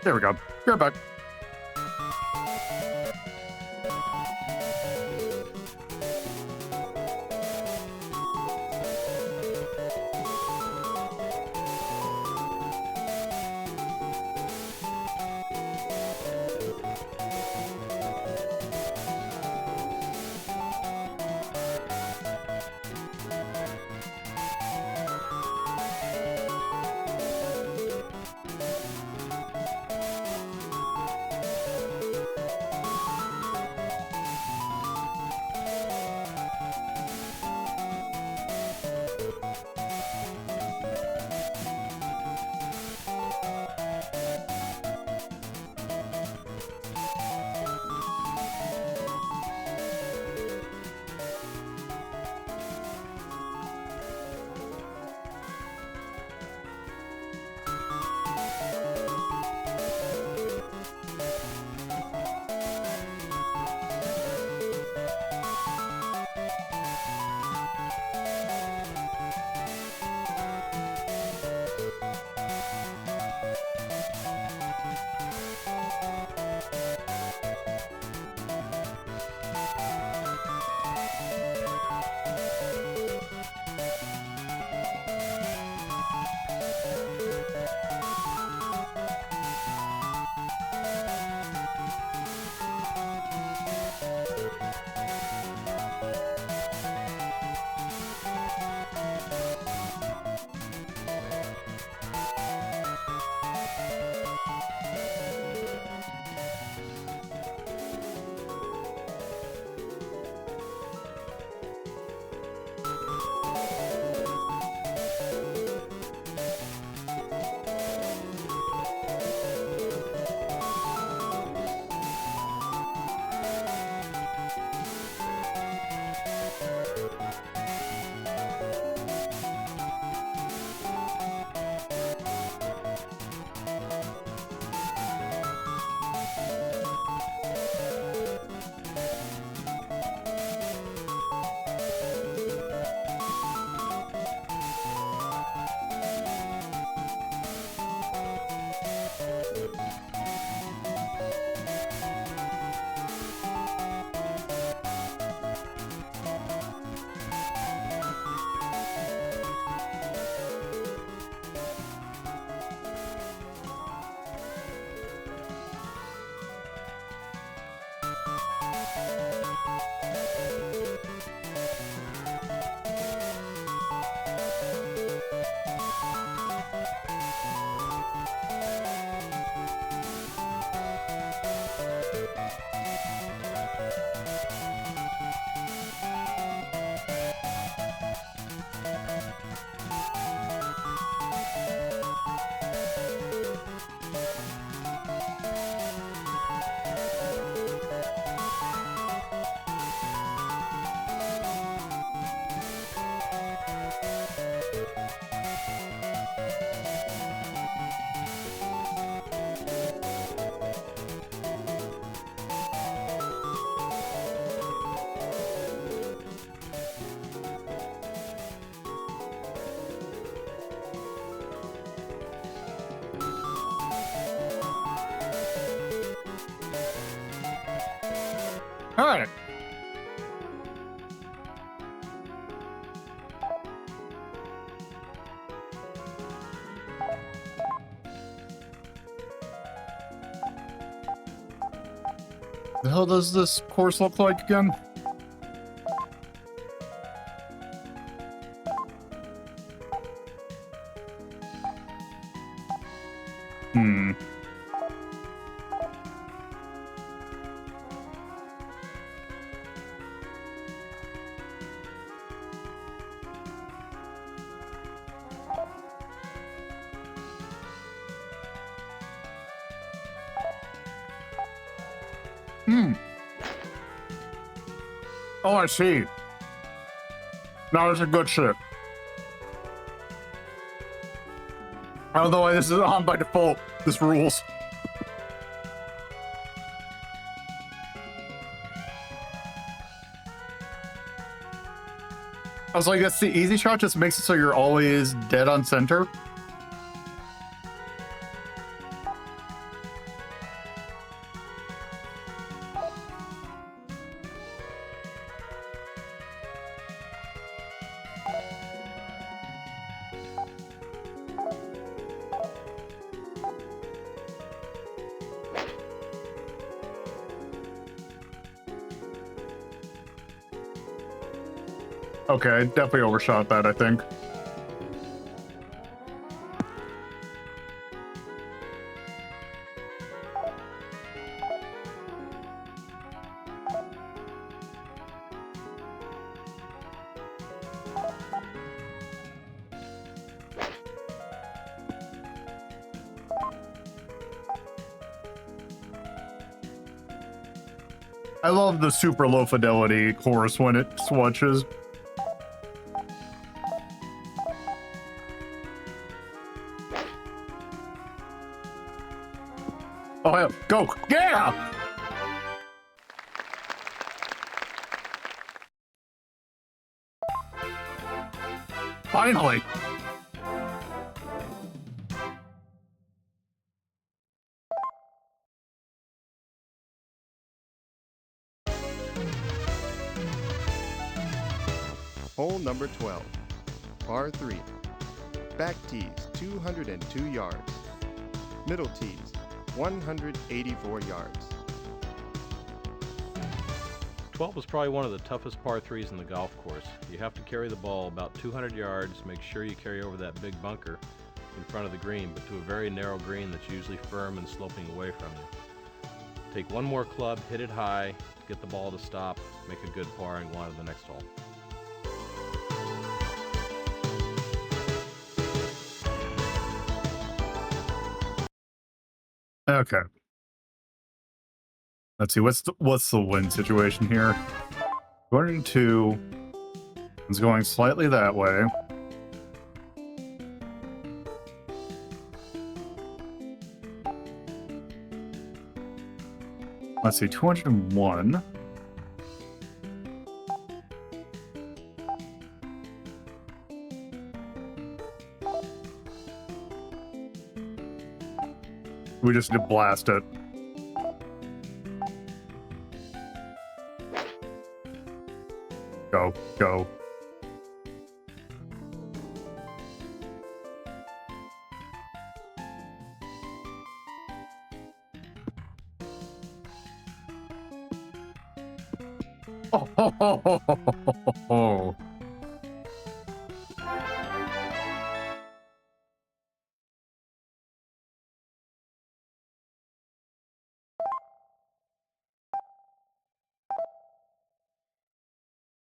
There we go. Be right back. All right. The hell does this course look like again? Hmm. Hmm. Oh, I see. Now it's a good shit. Although this is on by default, this rules. I was like, that's the easy shot, just makes it so you're always dead on center. Okay, I definitely overshot that, I think. I love the super low fidelity chorus when it switches. Oh, yeah. Go! Yeah! Finally! Hole number 12, par 3. Back tees, 202 yards. Middle tees, 184 yards. 12 is probably one of the toughest par 3s in the golf course. You have to carry the ball about 200 yards, make sure you carry over that big bunker in front of the green, but to a very narrow green that's usually firm and sloping away from you. Take one more club, hit it high, get the ball to stop, make a good par, and go on to the next hole. Okay. Let's see, what's the win situation here? 202 is going slightly that way. Let's see, 201. We just need to blast it. Go, go. Oh, ho, ho, ho, ho, ho, ho.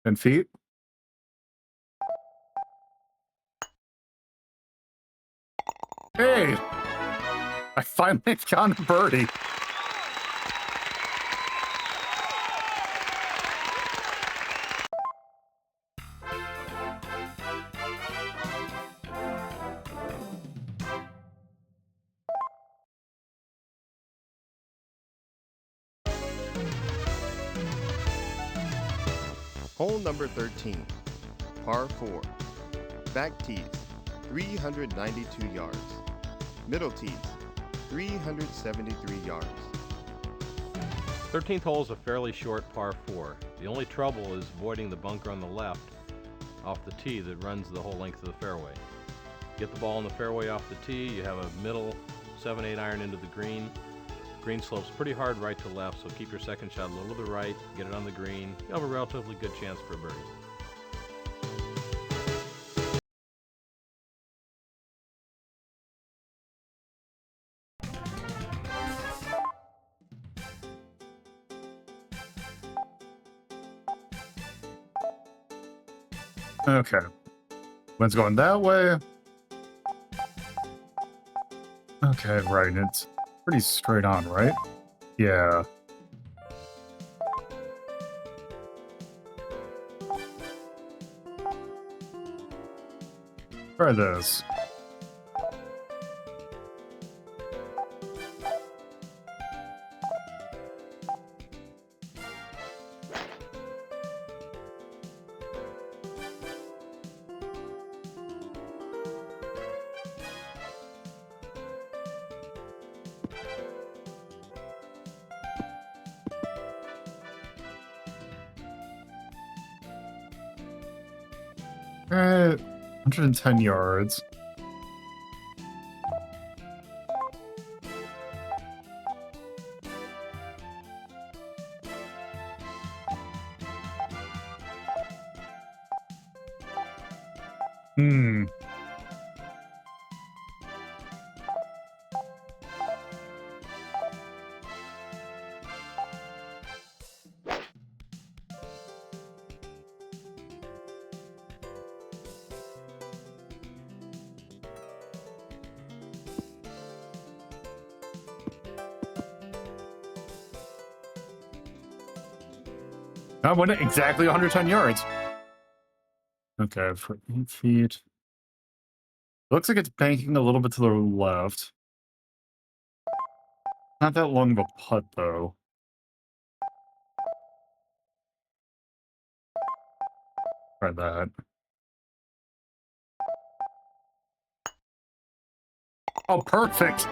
And feet. Hey! I finally found a birdie. Hole number 13, par 4. Back tees, 392 yards. Middle tees, 373 yards. 13th hole is a fairly short par 4. The only trouble is avoiding the bunker on the left off the tee that runs the whole length of the fairway. Get the ball in the fairway off the tee, you have a middle 7-8 iron into the green. Green slopes pretty hard right to left, so keep your second shot a little to the right, get it on the green. You'll have a relatively good chance for a birdie. Okay. Wind's going that way. Okay, right. It's pretty straight on, right? Yeah. Try this. Alright, 110 yards. Hmm. I went exactly 110 yards. Okay, for 8 feet. Looks like it's banking a little bit to the left. Not that long of a putt, though. Try that. Oh, perfect.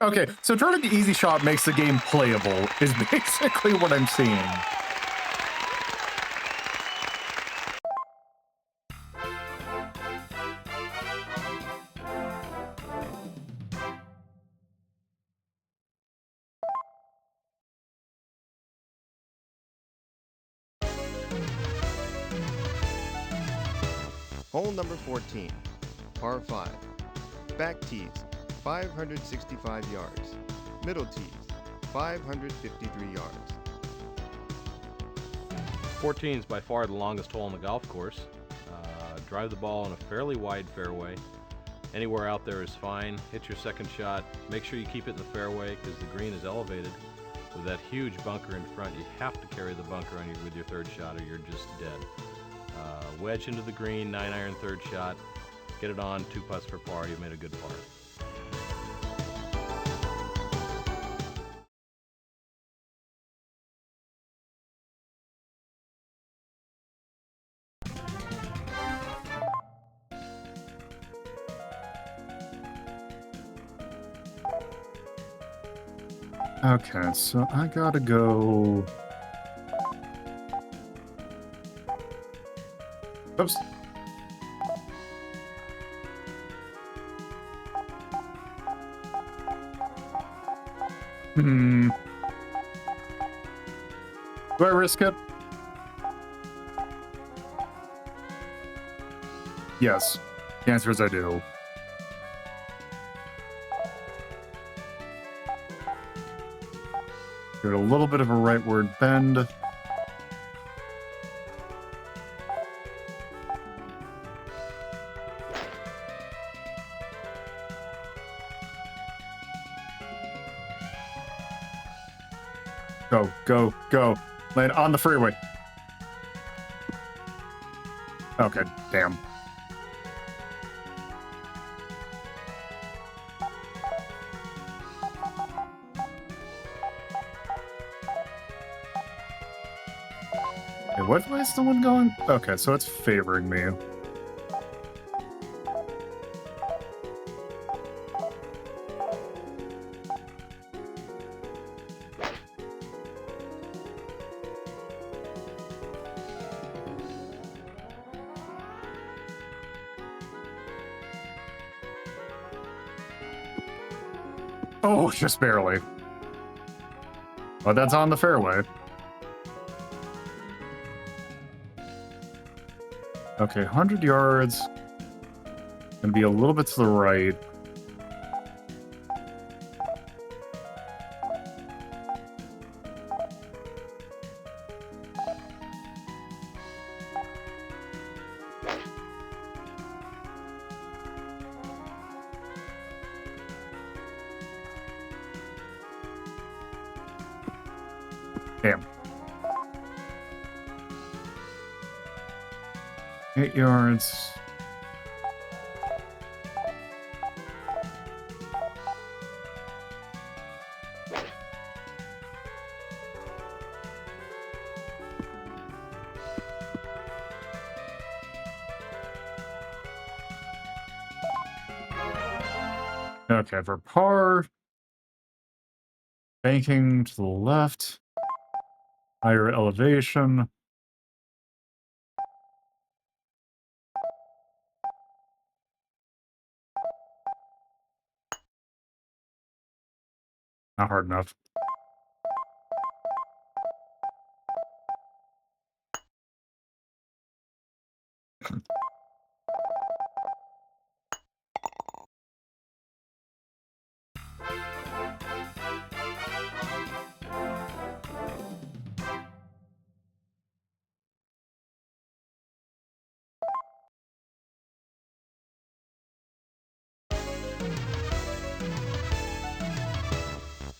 Okay, so turning the easy shot makes the game playable is basically what I'm seeing. Hole number 14, par 5. Back tees, 565 yards. Middle tees, 553 yards. 14 is by far the longest hole on the golf course. Drive the ball in a fairly wide fairway. Anywhere out there is fine. Hit your second shot. Make sure you keep it in the fairway because the green is elevated. With that huge bunker in front, you have to carry the bunker on you with your third shot or you're just dead. Wedge into the green, 9-iron third shot. Get it on, 2 putts for par. You've made a good par. Okay, so I gotta go... Oops. Hmm. Do I risk it? Yes. The answer is I do. Give it a little bit of a rightward bend. Go, go, go. Land on the freeway. Okay, damn. Okay, what way is the wind going? Okay, so it's favoring me. Oh, just barely. But that's on the fairway. Okay, 100 yards. Gonna be a little bit to the right. Damn. 8 yards. Okay, for par, banking to the left, higher elevation. Not hard enough.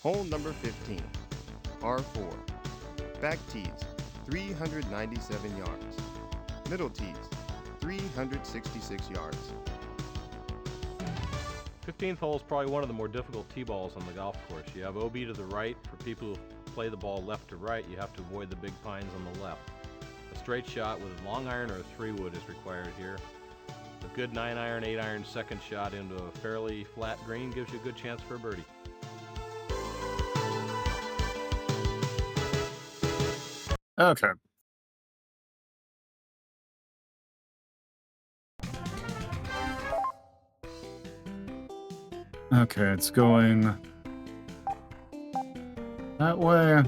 Hole number 15, par 4. Back tees, 397 yards. Middle tees, 366 yards. 15th hole is probably one of the more difficult tee balls on the golf course. You have OB to the right. For people who play the ball left to right, you have to avoid the big pines on the left. A straight shot with a long iron or a 3-wood is required here. A good 9-iron, 8-iron second shot into a fairly flat green gives you a good chance for a birdie. Okay. Okay, it's going that way.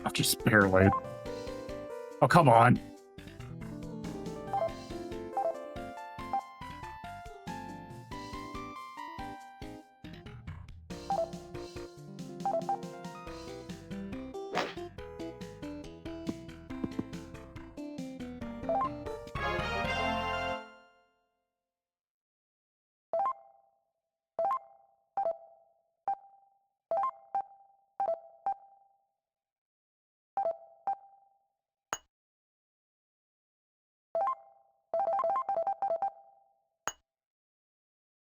Oh, just barely. Oh, come on.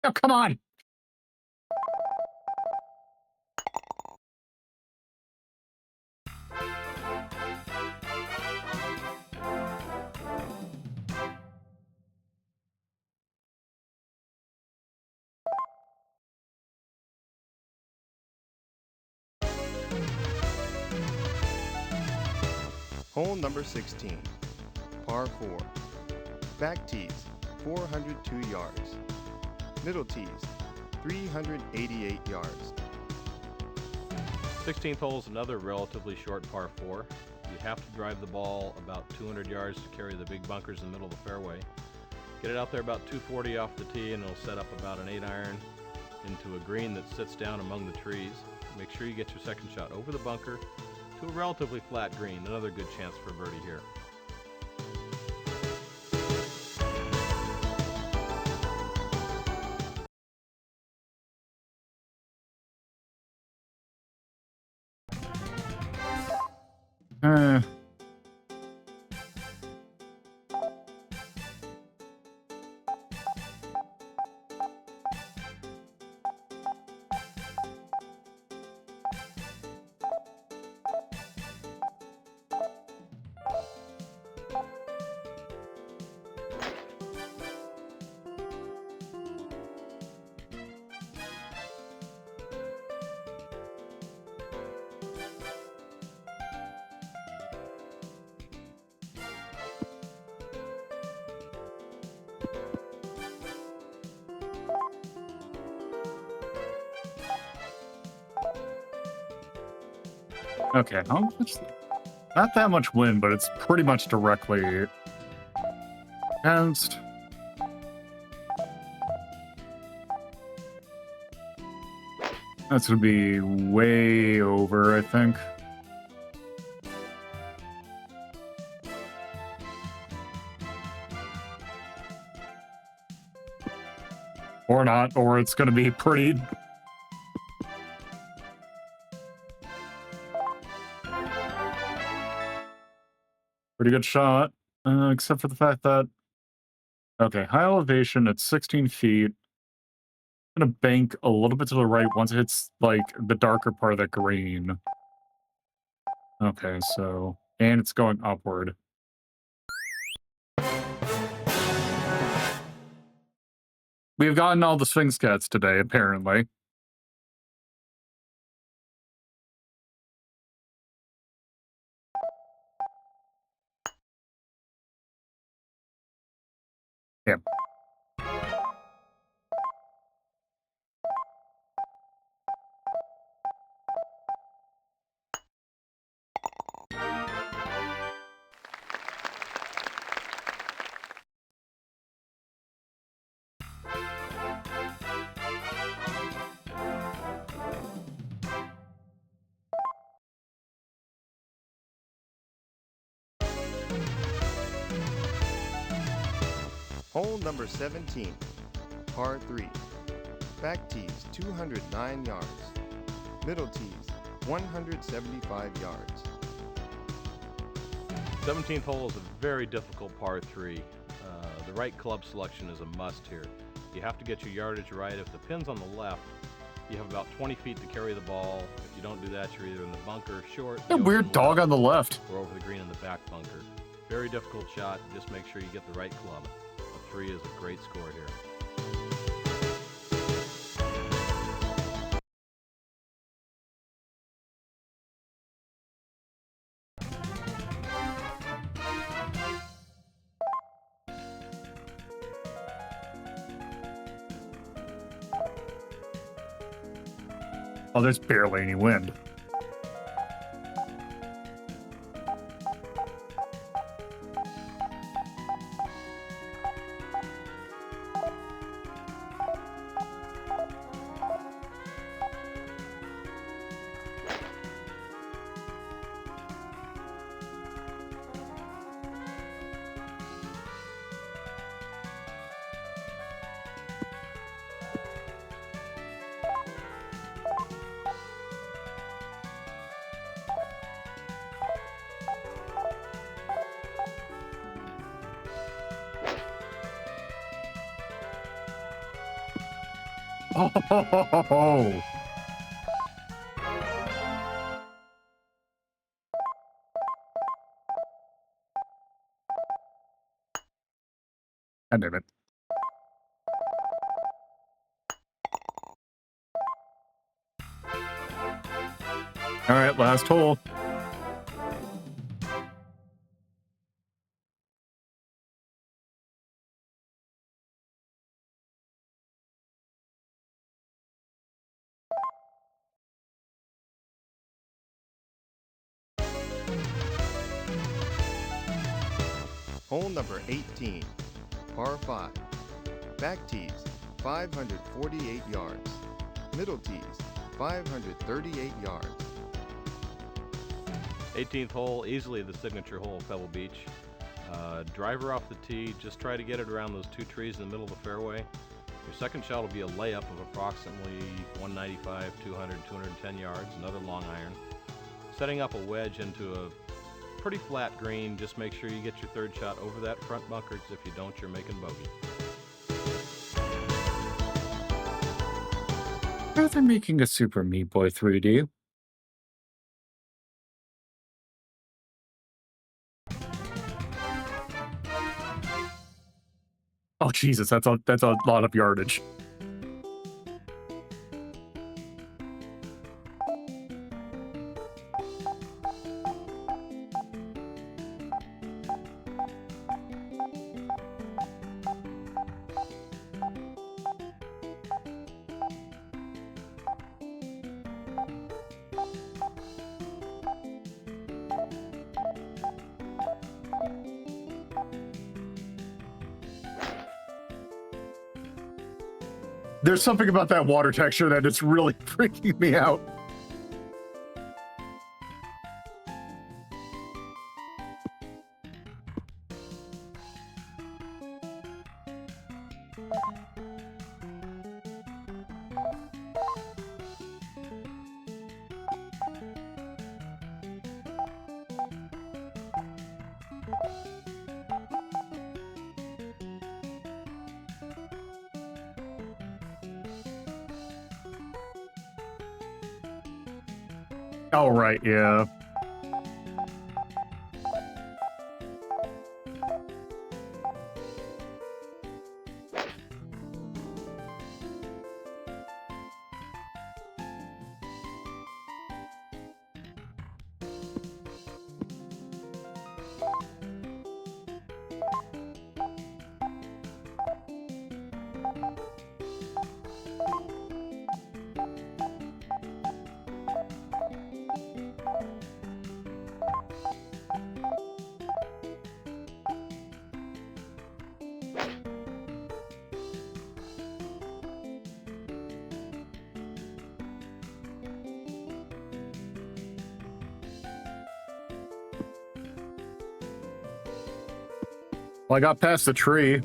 Oh, come on. Hole number 16, par 4. Back tees, 402 yards. Middle tees, 388 yards. 16th hole is another relatively short par 4. You have to drive the ball about 200 yards to carry the big bunkers in the middle of the fairway. Get it out there about 240 off the tee, and it'll set up about an 8-iron into a green that sits down among the trees. Make sure you get your second shot over the bunker to a relatively flat green. Another good chance for birdie here. Eh. Okay, not that much wind, but it's pretty much directly against. That's gonna be way over, I think. Or not, or it's gonna be pretty. Pretty good shot, except for the fact that, okay, high elevation at 16 feet. Gonna bank a little bit to the right once it hits, like, the darker part of the green. Okay, so, and it's going upward. We've gotten all the Sphinx cats today, apparently. Yeah. Hole number 17, par 3. Back tees 209 yards. Middle tees 175 yards. 17th hole is a very difficult par 3. The right club selection is a must here. You have to get your yardage right. If the pin's on the left, you have about 20 feet to carry the ball. If you don't do that, you're either in the bunker short, A weird dog on the left. or over the green in the back bunker. Very difficult shot. Just make sure you get the right club. A 3 is a great score here. Oh, there's barely any wind. Oh, God damn it. All right, last hole. Hole number 18, Par 5. Back tees, 548 yards. Middle tees, 538 yards. 18th hole, easily the signature hole of Pebble Beach. Driver off the tee, just try to get it around those two trees in the middle of the fairway. Your second shot will be a layup of approximately 195, 200, 210 yards, another long iron. Setting up a wedge into a pretty flat green, just make sure you get your third shot over that front bunker, because if you don't, you're making bogey. Are they making a Super Meat Boy 3D? Oh Jesus, that's a lot of yardage. There's something about that water texture that it's really freaking me out. Oh, right, yeah. Well, I got past the tree.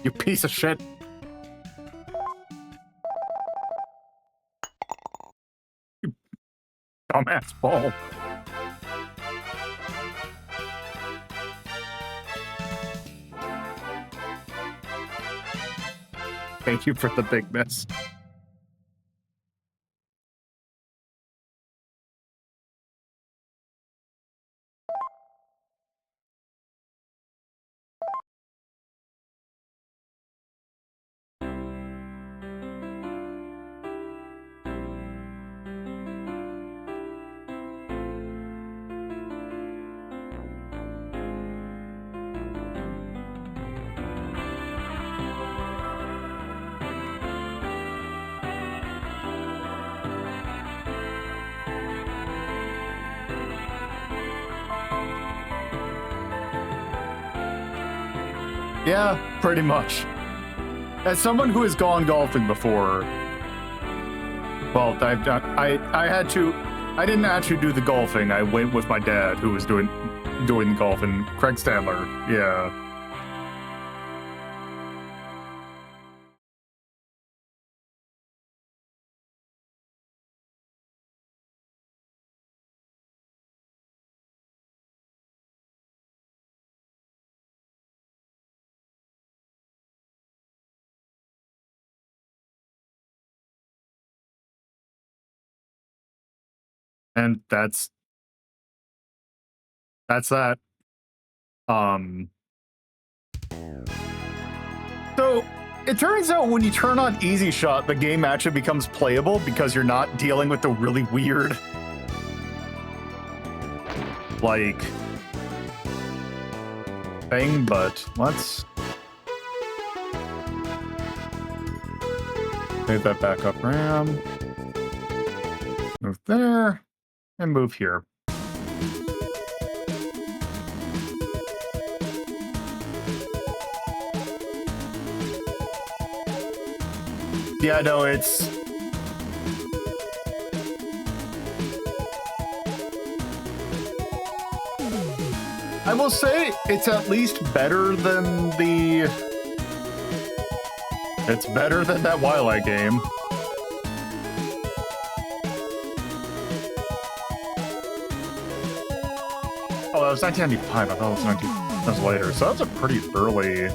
You piece of shit. You dumbass ball. Thank you for the big miss. Yeah, pretty much. As someone who has gone golfing before, well, I had to. I didn't actually do the golfing. I went with my dad, who was doing the golfing. Craig Stadler. Yeah. And that's that. So It turns out when you turn on Easy Shot, the game actually becomes playable because you're not dealing with the really weird, like, thing, but let's move that back up RAM. Move there, and move here. Yeah, no, it's... I will say it's at least better than the... It's better than that Twilight game. Oh, that was 1995. I thought it was 19... That was later. So that's a pretty early...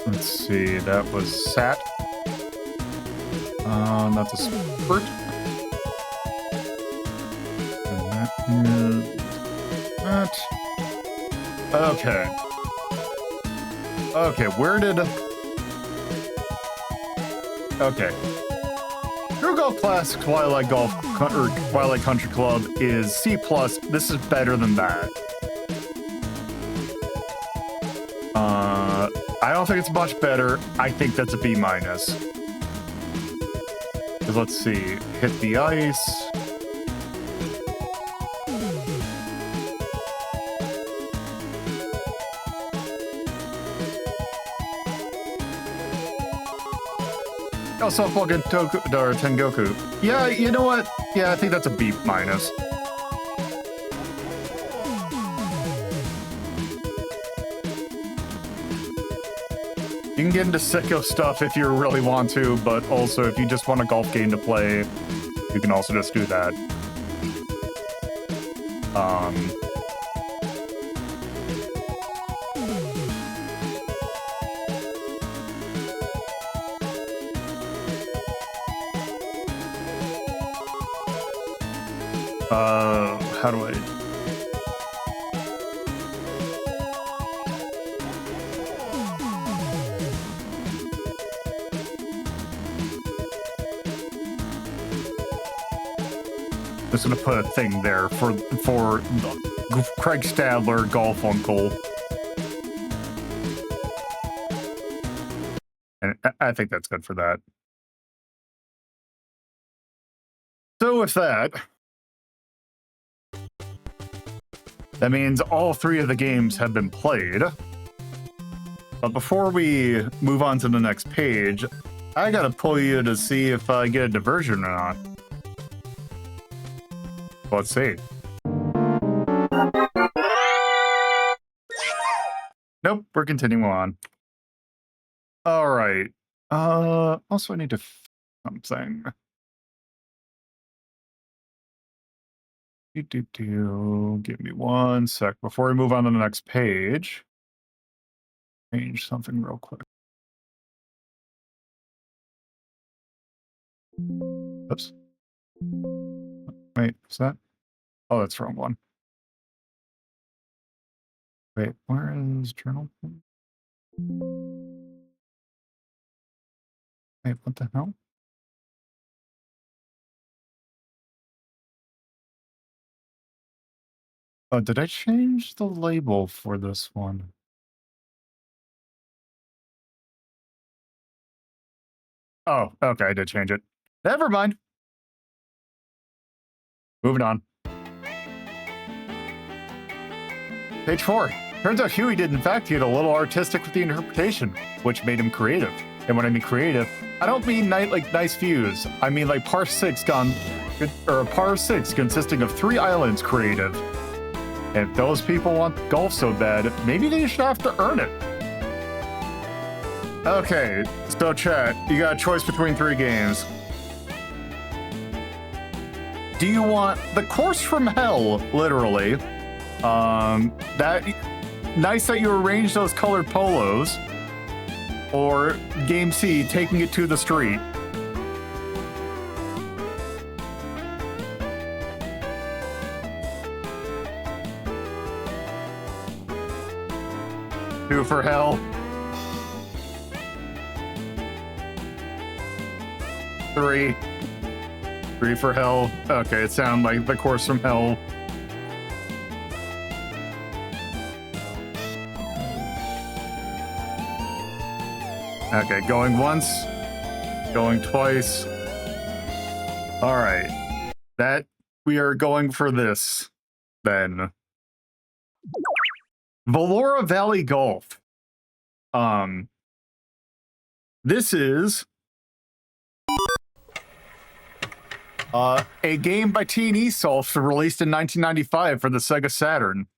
Let's see, that was Sat. That's a Spurt. And that is that. Okay. Okay, where did... Okay. True Golf Classic Twilight Golf or Twilight Country Club is C+. This is better than that. I don't think it's much better. I think that's a B-. Because let's see. Hit the ice. Oh, softball against Tengoku. Yeah, you know what? Yeah, I think that's a B-. You can get into sicko stuff if you really want to, but also if you just want a golf game to play, you can also just do that. How do I... Just gonna put a thing there for Craig Stadler, Golf Uncle. And I think that's good for that. So with that means all 3 of the games have been played. But before we move on to the next page, I gotta pull you to see if I get a diversion or not. Let's see. Nope, we're continuing on. All right. Also I need to something. Give me 1 sec before we move on to the next page. Change something real quick. Oops. Wait, is that? Oh, that's the wrong one. Wait, where is journal? Wait, what the hell? Oh, did I change the label for this one? Oh, okay, I did change it. Never mind. Moving on. Page 4. Turns out Huey did in fact get a little artistic with the interpretation, which made him creative. And when I mean creative, I don't mean like nice views. I mean like par 6 consisting of 3 islands creative. And if those people want golf so bad, maybe they should have to earn it. Okay, so chat, you got a choice between 3 games. Do you want the course from hell, literally? That nice that you arranged those colored polos, or Game C, taking it to the street? 2 for hell. 3. 3 for hell. Okay, it sounded like the course from hell. Okay, going once, going twice. All right, that we are going for this then. Valora Valley Golf. This is a game by T&E Soft released in 1995 for the Sega Saturn.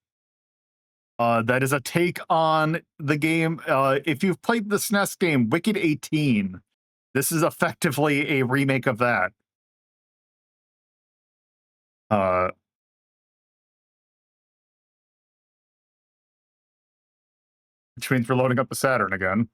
That is a take on the game. If you've played the SNES game Wicked 18, this is effectively a remake of that. Which means we're loading up the Saturn again.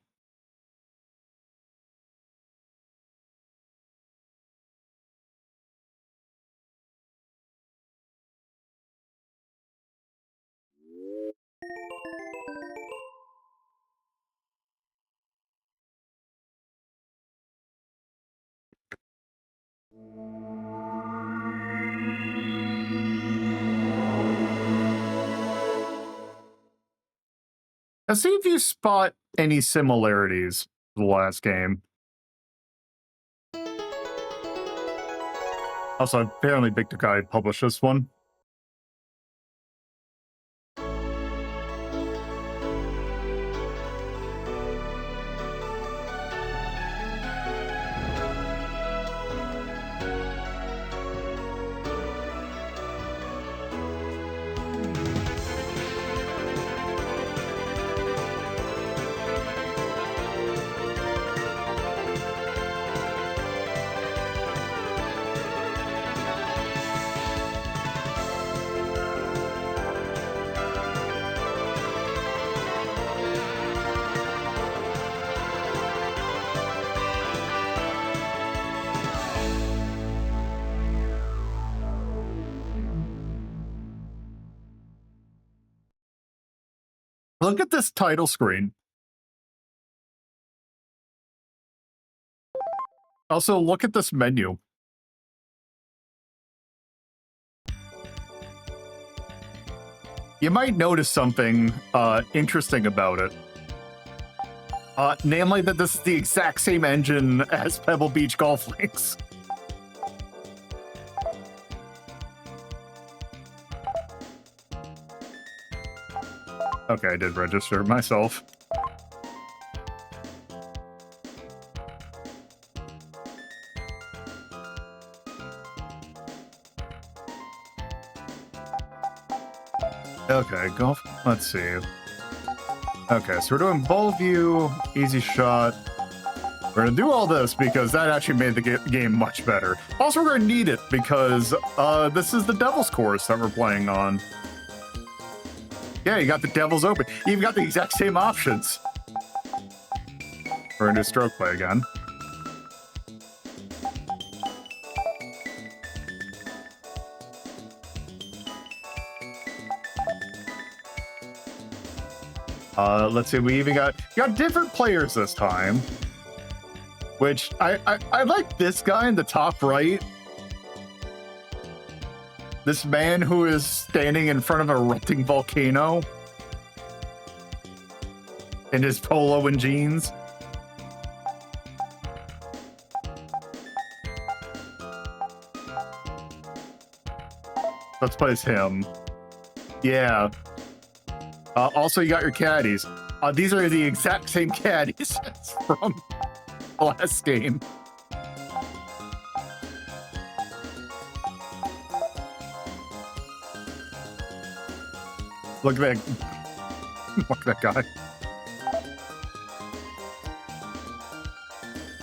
Now, see if you spot any similarities to the last game. Also, apparently Big Tokai published this one. Look at this title screen. Also, look at this menu. You might notice something interesting about it. Namely that this is the exact same engine as Pebble Beach Golf Links. Okay, I did register myself. Okay, golf. Let's see. Okay, so we're doing ball view, easy shot. We're gonna do all this because that actually made the game much better. Also, we're gonna need it because this is the Devil's course that we're playing on. Yeah, you got the Devil's Open. You even got the exact same options. We're gonna do stroke play again. Let's see, we even got different players this time. Which, I like this guy in the top right. This man who is standing in front of a erupting volcano. In his polo and jeans. Let's play as him. Yeah. Also, you got your caddies. These are the exact same caddies from the last game. Look at that. Look at that guy.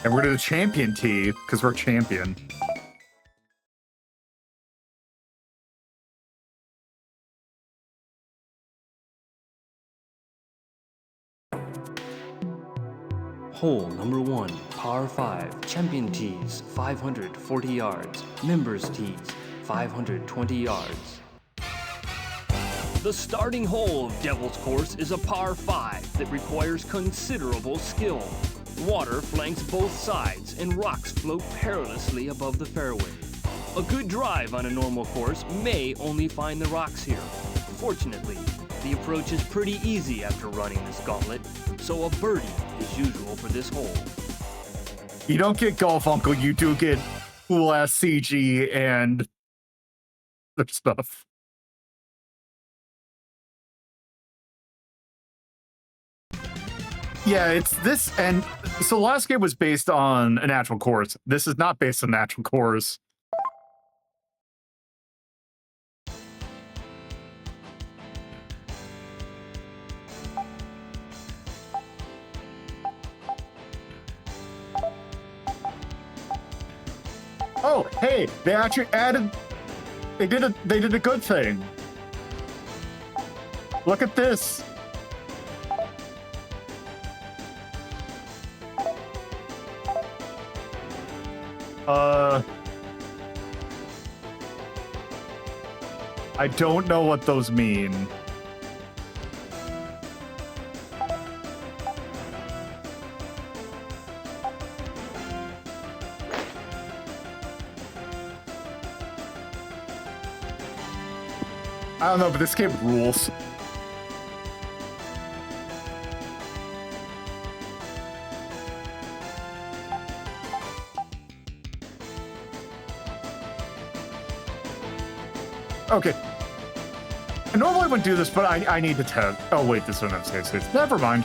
And we're to the champion tee, because we're champion. Hole number 1, par 5, champion tees, 540 yards, members tees, 520 yards. The starting hole of Devil's Course is a par 5 that requires considerable skill. Water flanks both sides and rocks float perilously above the fairway. A good drive on a normal course may only find the rocks here. Fortunately, the approach is pretty easy after running this gauntlet, so a birdie is usual for this hole. You don't get golf, Uncle. You do get cool-ass CG and other stuff. Yeah, it's this, and so last game was based on a natural course. This is not based on natural course. Oh, hey, they actually added, they did a good thing. Look at this. I don't know what those mean. I don't know, but this game rules. Okay. I normally wouldn't do this, but I need to test. Oh, wait, this one has save states. Never mind.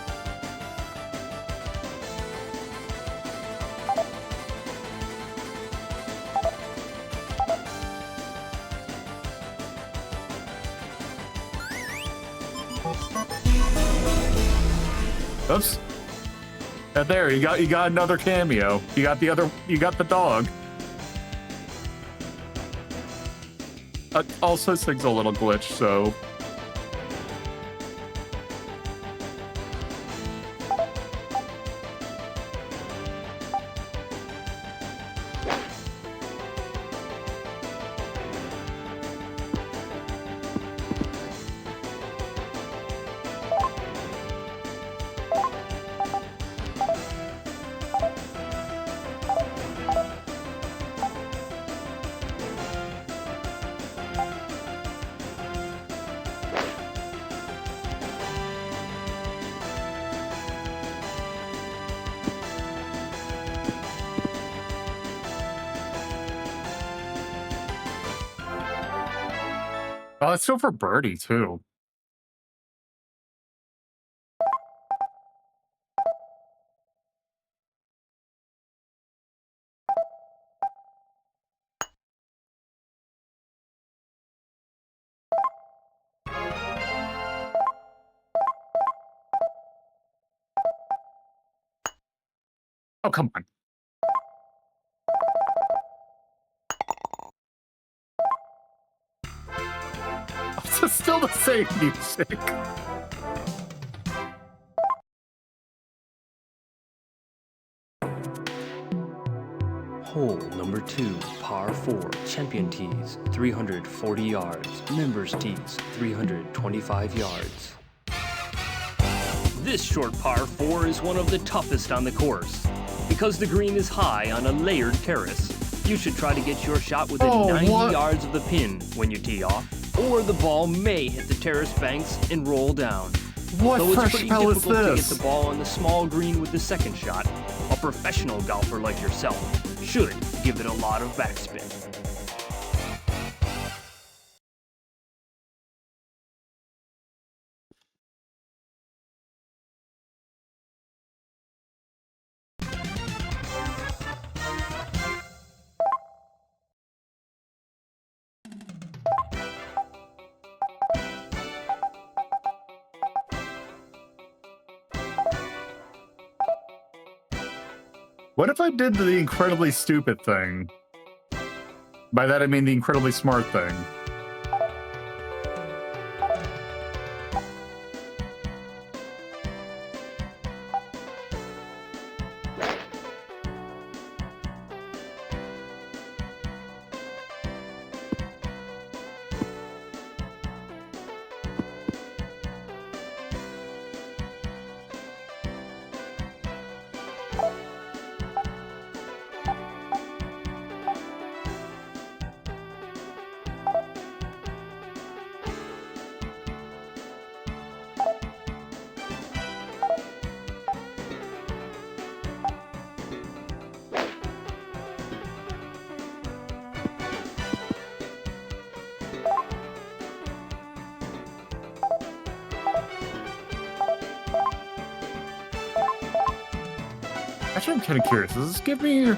Oops. There, you got another cameo. You got the dog. Also, this thing's a little glitched, so. Oh, it's still for birdie, too. Oh, come on. It's still the same music. Hole number 2, par 4, champion tees, 340 yards, members tees, 325 yards. This short par 4 is one of the toughest on the course. Because the green is high on a layered terrace, you should try to get your shot within 90 yards of the pin when you tee off, or the ball may hit the terrace banks and roll down. What Though it's fresh pretty hell is difficult to get this? the ball on the small green with the second shot, a professional golfer like yourself should give it a lot of backspin. What if I did the incredibly stupid thing? By that I mean the incredibly smart thing. Actually, I'm kind of curious. Does this give me...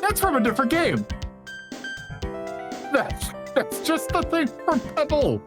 That's from a different game. That's just the thing from Pebble.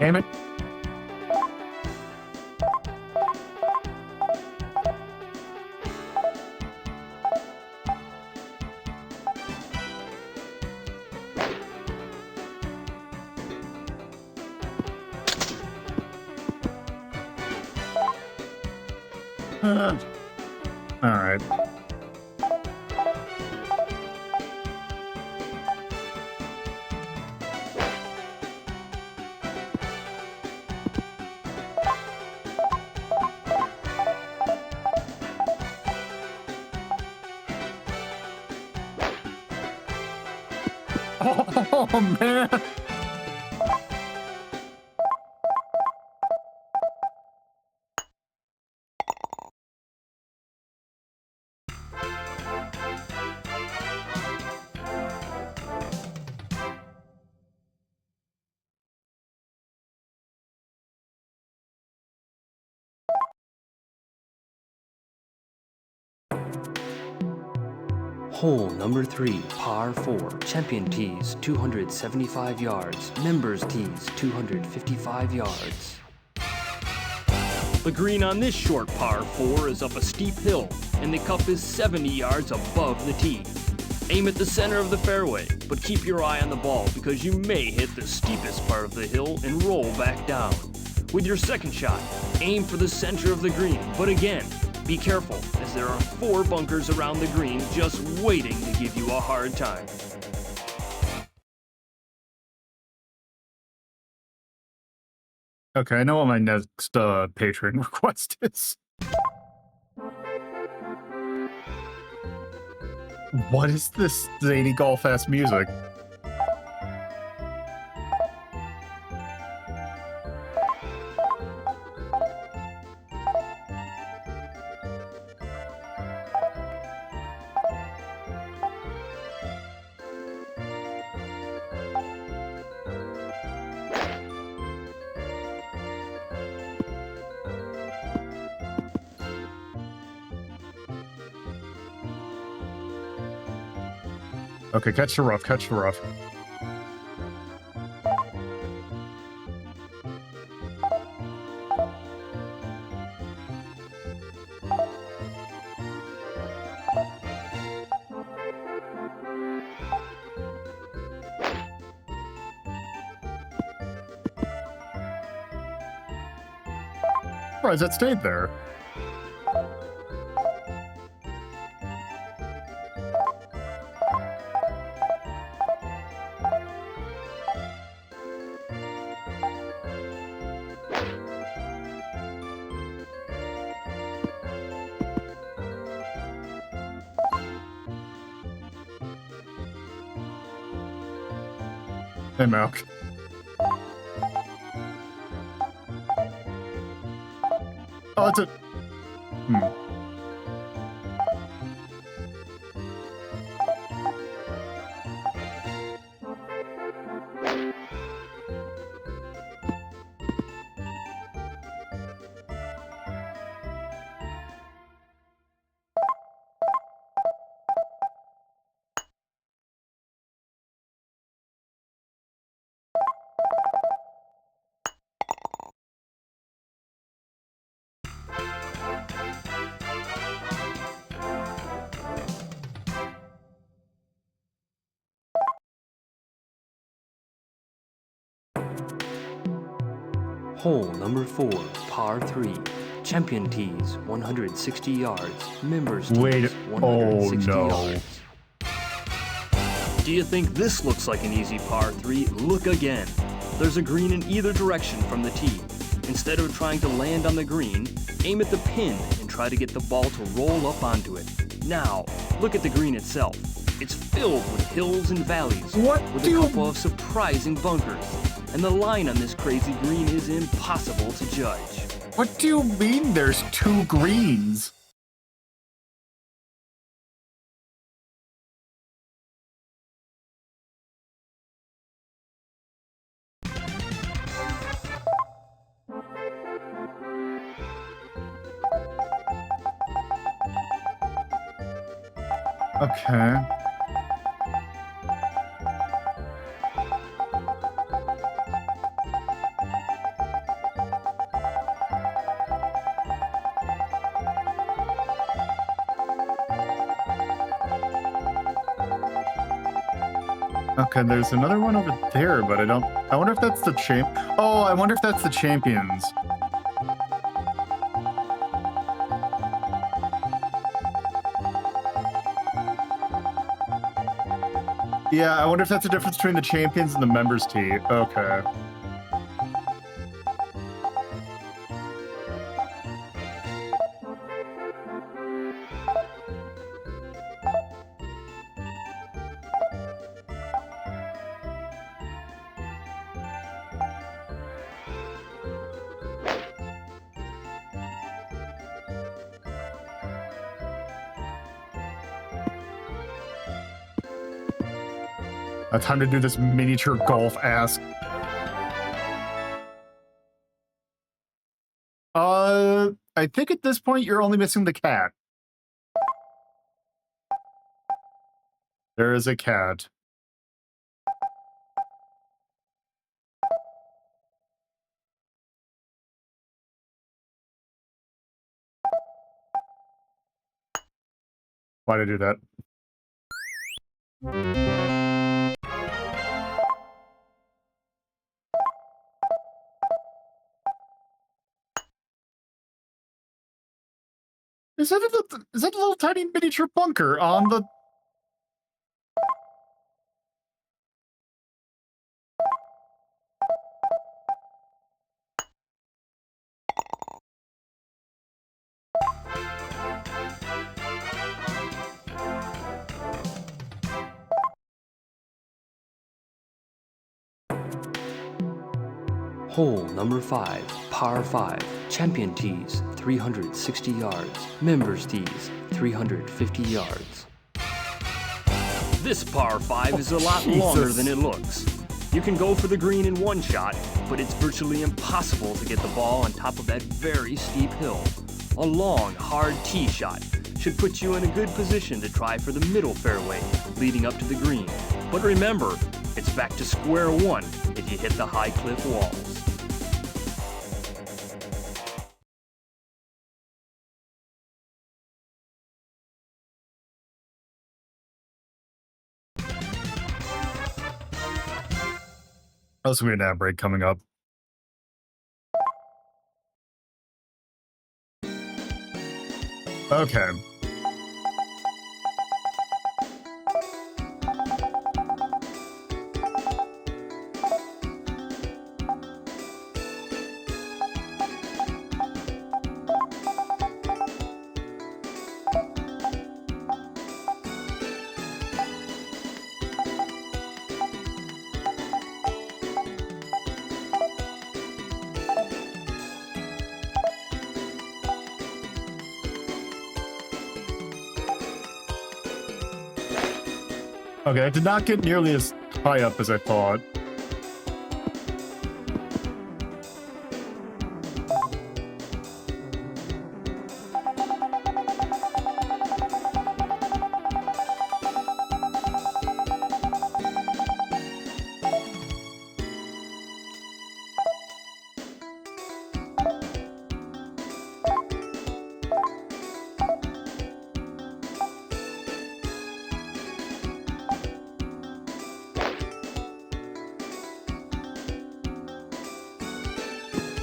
Damn it. All right. Oh, man. Hole number 3, par 4. Champion tees, 275 yards. Members tees, 255 yards. The green on this short par 4 is up a steep hill, and the cup is 70 yards above the tee. Aim at the center of the fairway, but keep your eye on the ball because you may hit the steepest part of the hill and roll back down. With your second shot, aim for the center of the green, but again, be careful, as there are 4 bunkers around the green just waiting to give you a hard time. Okay, I know what my next Patreon request is. What is this zany golf-ass music? Okay, catch the rough, catch the rough. Surprised that stayed there. Hey, Milk. Oh, it's a... Hole number 4, par 3. Champion tees, 160 yards. Members tees, Wait, 160 oh, no. yards. Do you think this looks like an easy par 3? Look again. There's a green in either direction from the tee. Instead of trying to land on the green, aim at the pin and try to get the ball to roll up onto it. Now, look at the green itself. It's filled with hills and valleys, with a couple of surprising bunkers. And the line on this crazy green is impossible to judge. What do you mean there's 2 greens? Okay. Okay, there's another one over there, but I wonder if that's the Oh, I wonder if that's the champions. Yeah, I wonder if that's the difference between the champions and the members tee. Okay. Time to do this miniature golf ask. I think at this point you're only missing the cat. There is a cat. Why'd I do that? Is that a little tiny miniature bunker on the... Hole number 5, par 5. Champion tees, 360 yards. Members tees, 350 yards. This par 5 is a lot longer than it looks. You can go for the green in one shot, but it's virtually impossible to get the ball on top of that very steep hill. A long, hard tee shot should put you in a good position to try for the middle fairway leading up to the green. But remember, it's back to square one if you hit the high cliff walls. There's gonna be an ad break coming up. Okay. Okay, I did not get nearly as high up as I thought.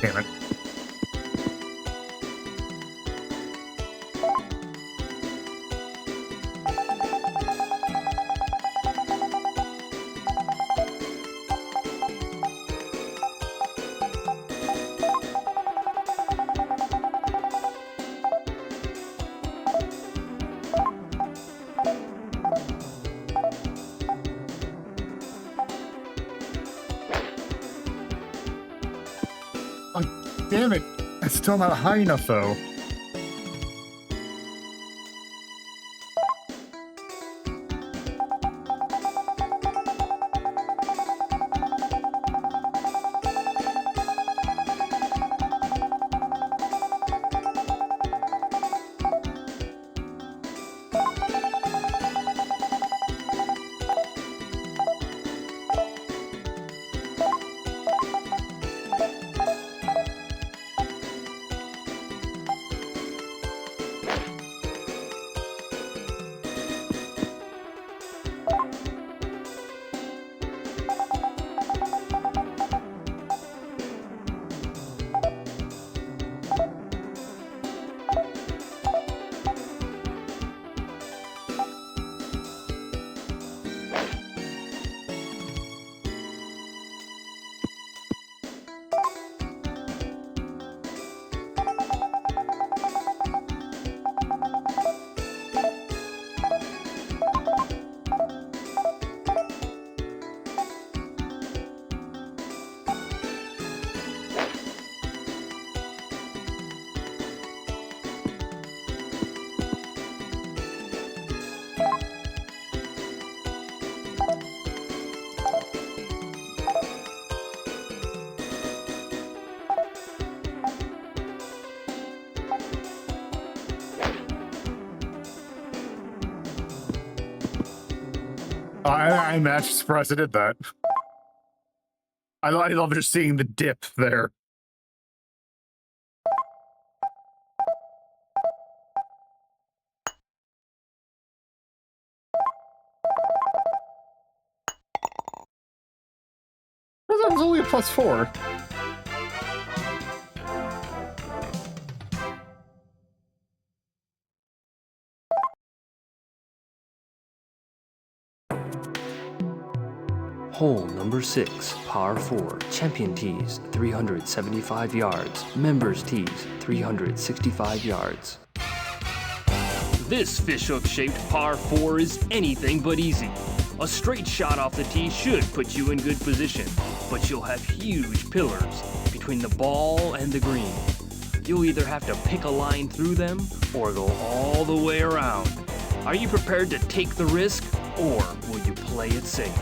Damn it. Oh, damn it. It's still not high enough, though. I'm actually surprised I did that. I love just seeing the dip there. That was only a +4. Hole number 6, par 4, champion tees, 375 yards, members tees, 365 yards. This fishhook-shaped par 4 is anything but easy. A straight shot off the tee should put you in good position, but you'll have huge pillars between the ball and the green. You'll either have to pick a line through them or go all the way around. Are you prepared to take the risk, or will you play it safe?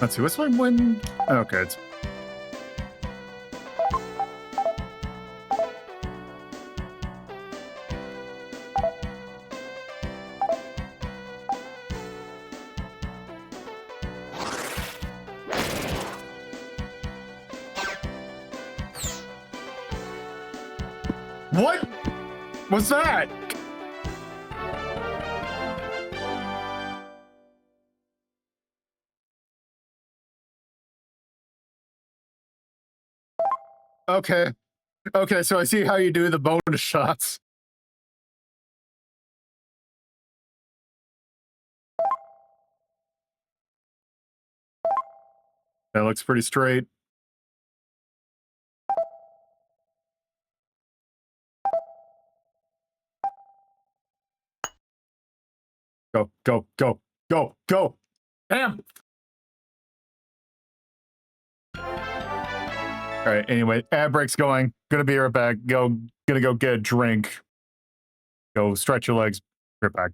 Let's see, what's my win? Okay, it's... What was that? Okay. Okay, so I see how you do the bonus shots. That looks pretty straight. Go, go, go, go, go. Damn. All right, anyway, ad break's going. Gonna be right back. Gonna go get a drink. Go stretch your legs. Right back.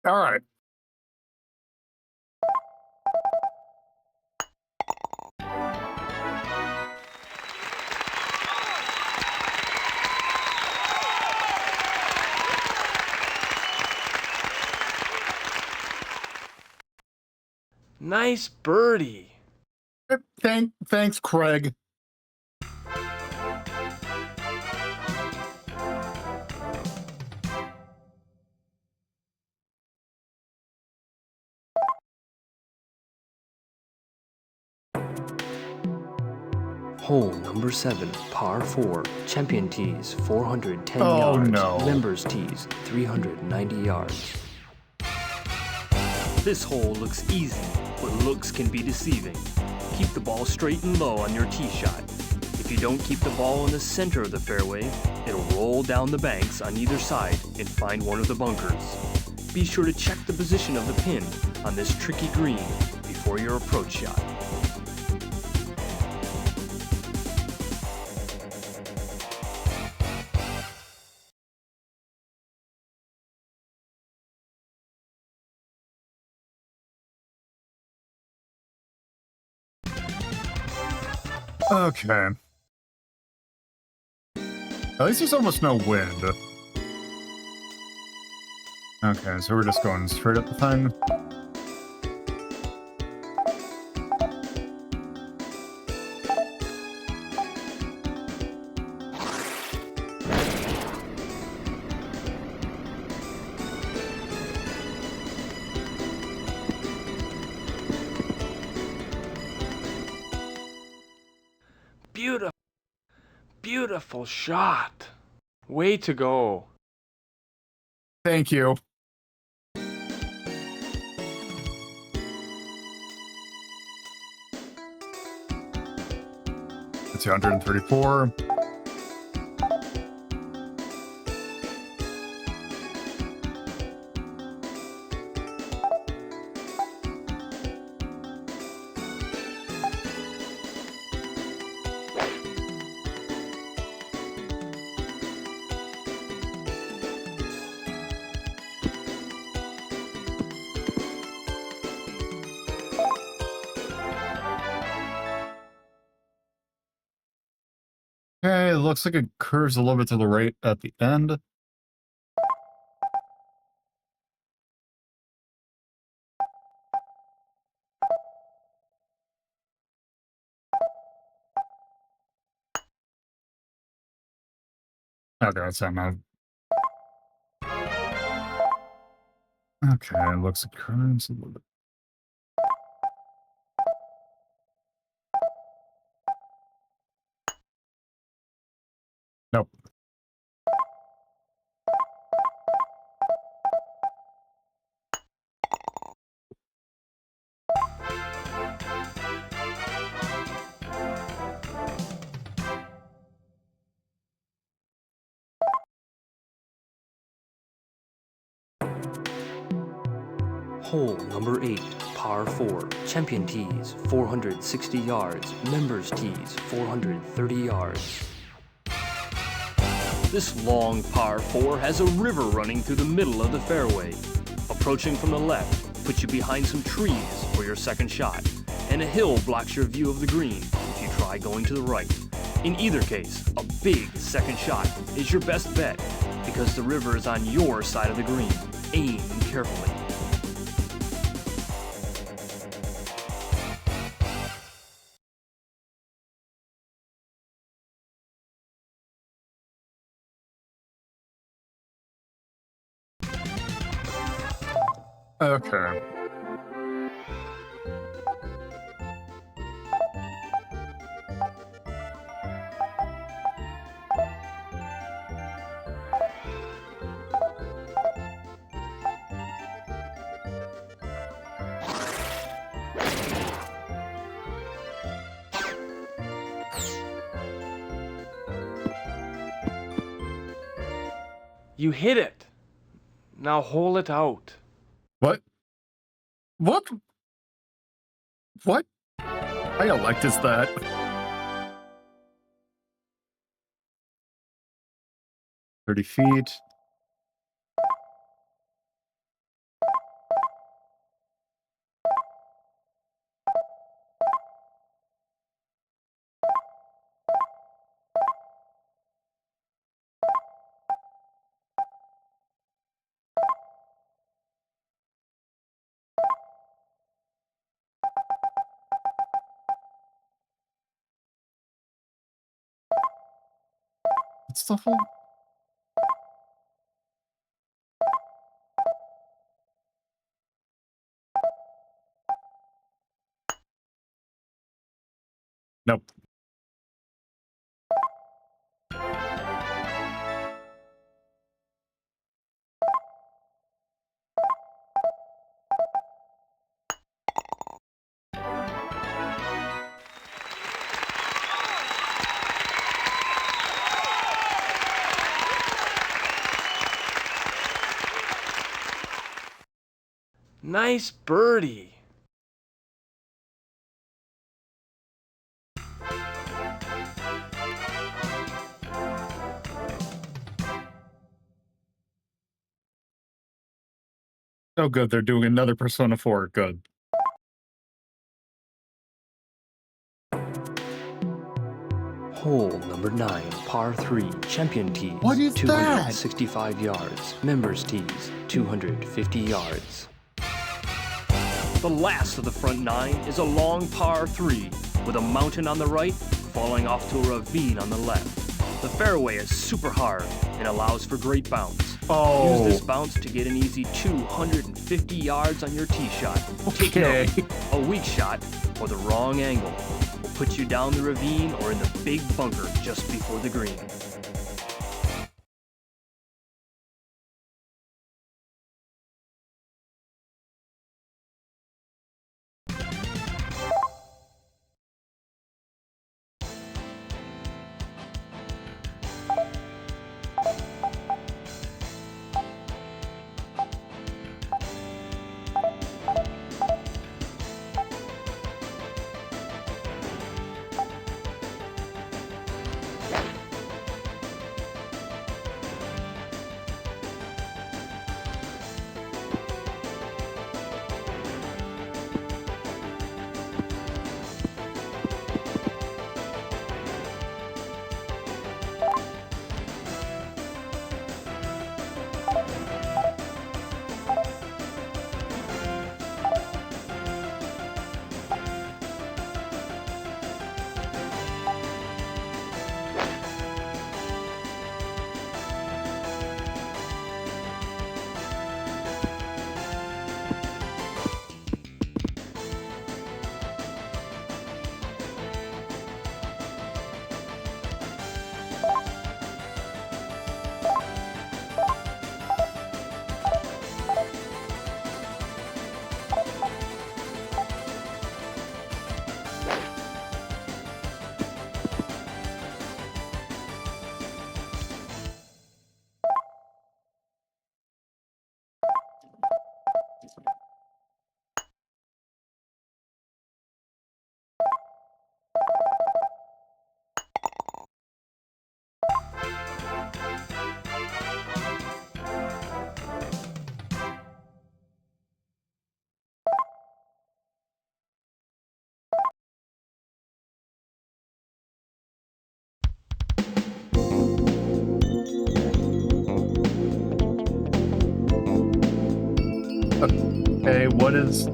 All right. Nice birdie. Thanks, Craig. Hole number 7, par 4, champion tees 410 Oh, yards, no. members tees 390 yards. This hole looks easy, but looks can be deceiving. Keep the ball straight and low on your tee shot. If you don't keep the ball in the center of the fairway, it'll roll down the banks on either side and find one of the bunkers. Be sure to check the position of the pin on this tricky green before your approach shot. Okay. At least there's almost no wind. Okay, so we're just going straight up the thing. Beautiful. Beautiful shot. Way to go. Thank you. That's 134. Okay, it looks like it curves a little bit to the right at the end. Okay, that's how I'm Okay, it looks like it curves a little bit. Nope. Hole number 8, par 4. Champion tees, 460 yards. Members tees, 430 yards. This long par 4 has a river running through the middle of the fairway. Approaching from the left puts you behind some trees for your second shot, and a hill blocks your view of the green if you try going to the right. In either case, a big second shot is your best bet because the river is on your side of the green. Aim carefully. Okay. You hit it. Now hole it out. What? What? What dialect is that? "30 feet. What's the whole... Nope. Nice birdie. Oh, good. They're doing another Persona 4. Good. Hole number 9, par 3. Champion tees, What is that? 265 yards. Members tees, 250 yards. The last of the front 9 is a long par 3 with a mountain on the right falling off to a ravine on the left. The fairway is super hard and allows for great bounce. Oh. Use this bounce to get an easy 250 yards on your tee shot. Take Okay. note, a weak shot or the wrong angle will put you down the ravine or in the big bunker just before the green. Okay, what is...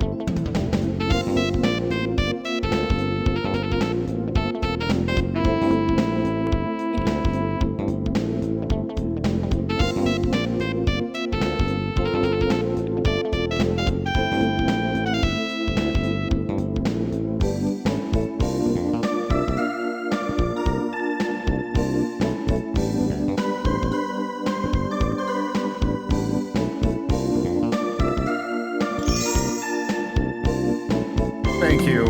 Thank you.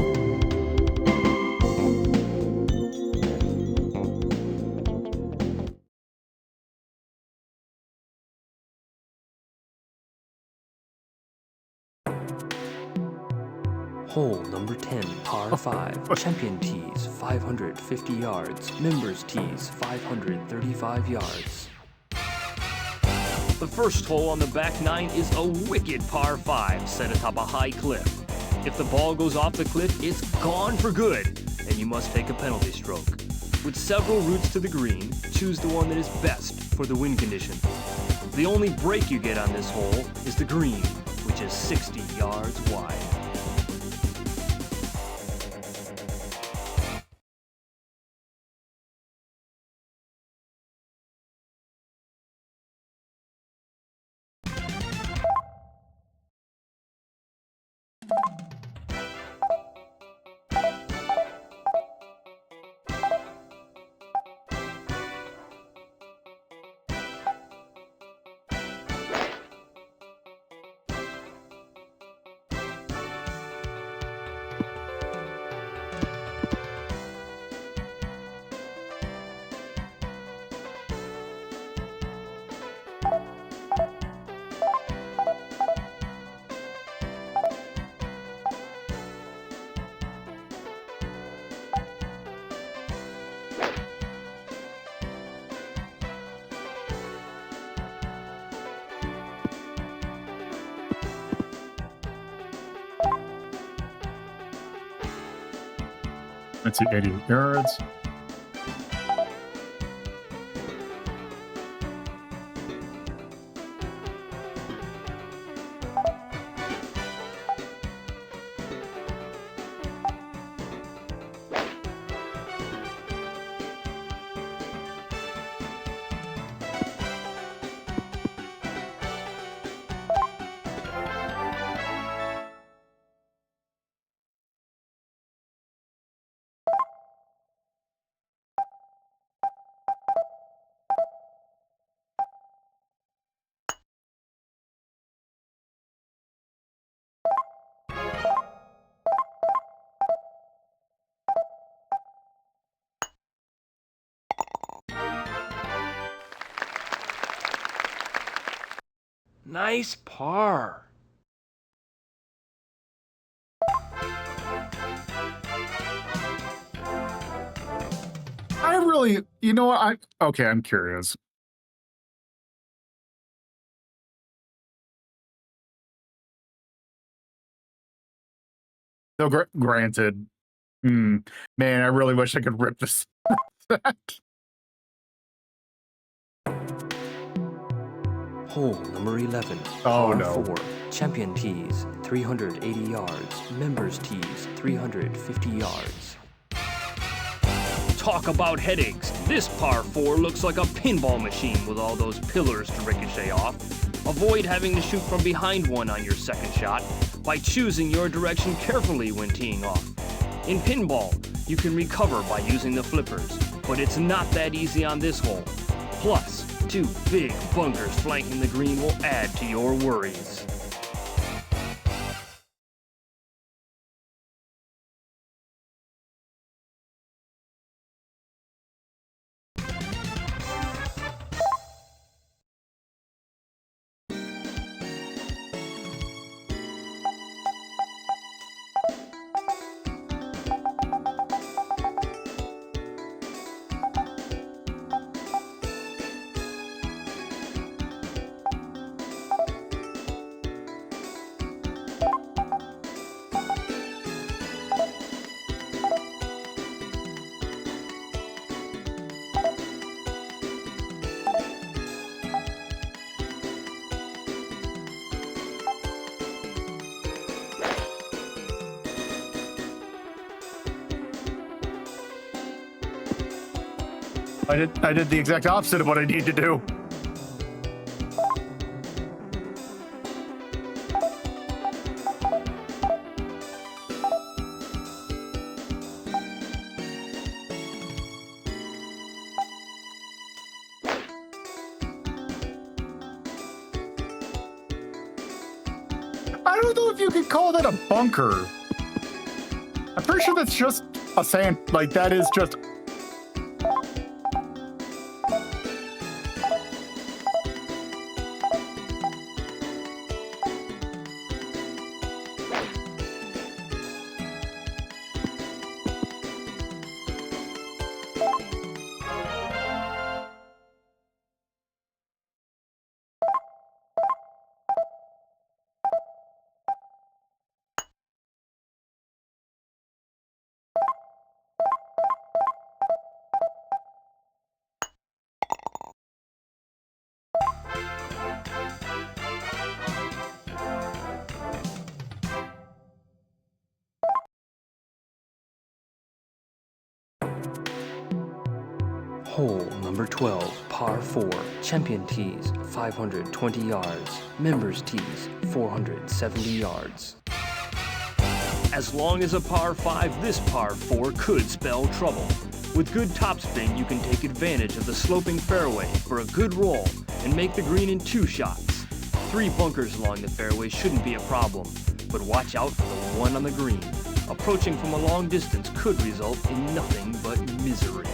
Hole number 10, par 5. Champion tees, 550 yards. Members tees, 535 yards. The first hole on the back 9 is a wicked par 5 set atop a high cliff. If the ball goes off the cliff, it's gone for good, and you must take a penalty stroke. With several routes to the green, choose the one that is best for the wind condition. The only break you get on this hole is the green, which is 60 yards wide. Let's see, 80 yards. Nice par. I really, you know what? Okay, I'm curious. So granted, man, I really wish I could rip this. Hole number 11, Oh, par no. 4, champion tees, 380 yards, members tees, 350 yards. Talk about headaches. This par 4 looks like a pinball machine with all those pillars to ricochet off. Avoid having to shoot from behind one on your second shot by choosing your direction carefully when teeing off. In pinball, you can recover by using the flippers, but it's not that easy on this hole. Plus, 2 big bunkers flanking the green will add to your worries. I did the exact opposite of what I need to do. I don't know if you could call that a bunker. I'm pretty sure that's just a sand, like that is just. Hole number 12, par 4, champion tees, 520 yards, members tees, 470 yards. As long as a par 5, this par 4 could spell trouble. With good topspin, you can take advantage of the sloping fairway for a good roll and make the green in 2 shots. 3 bunkers along the fairway shouldn't be a problem, but watch out for the one on the green. Approaching from a long distance could result in nothing but misery.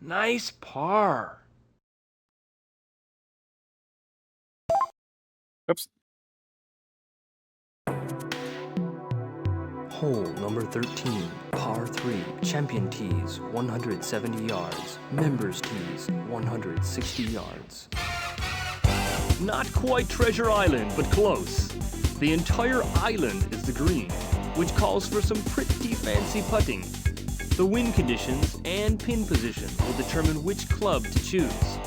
Nice par. Oops. Hole number 13, par 3, champion tees, 170 yards, members tees, 160 yards. Not quite Treasure Island, but close. The entire island is the green, which calls for some pretty fancy putting. The wind conditions and pin position will determine which club to choose.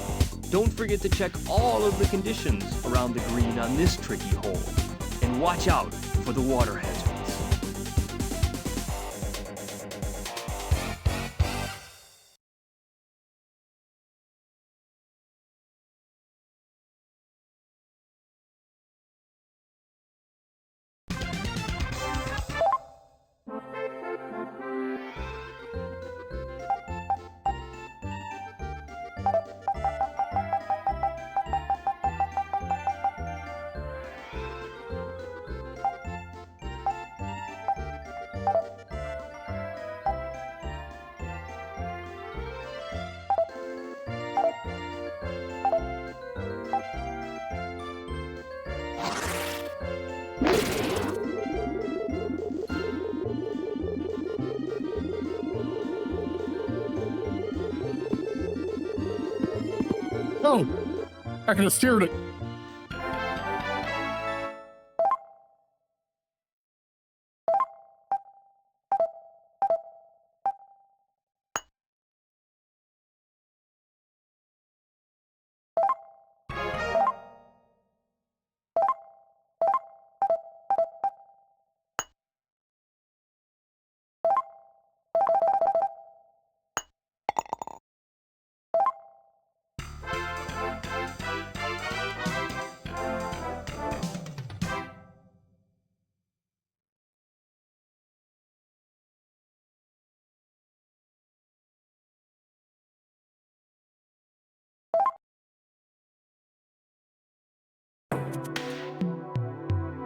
Don't forget to check all of the conditions around the green on this tricky hole, and watch out for the water hazards. Oh, I could have steered it.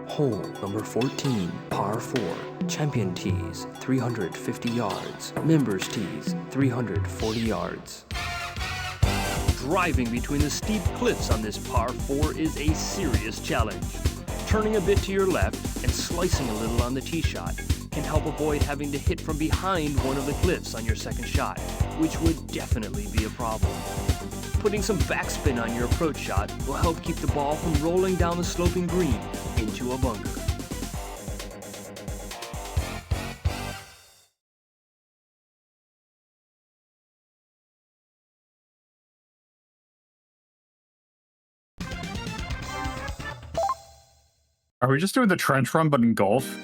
Hole number 14, par 4, champion tees, 350 yards, members tees, 340 yards. Driving between the steep cliffs on this par 4 is a serious challenge. Turning a bit to your left and slicing a little on the tee shot can help avoid having to hit from behind one of the cliffs on your second shot, which would definitely be a problem. Putting some backspin on your approach shot will help keep the ball from rolling down the sloping green into a bunker. Are we just doing the trench run, but in golf?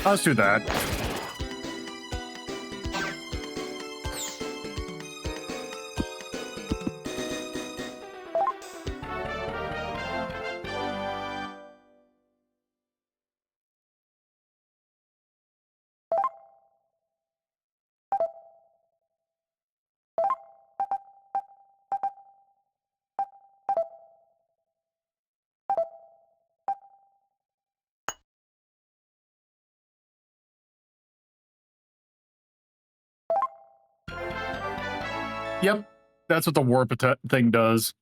Let's do that. Yep, that's what the warp thing does.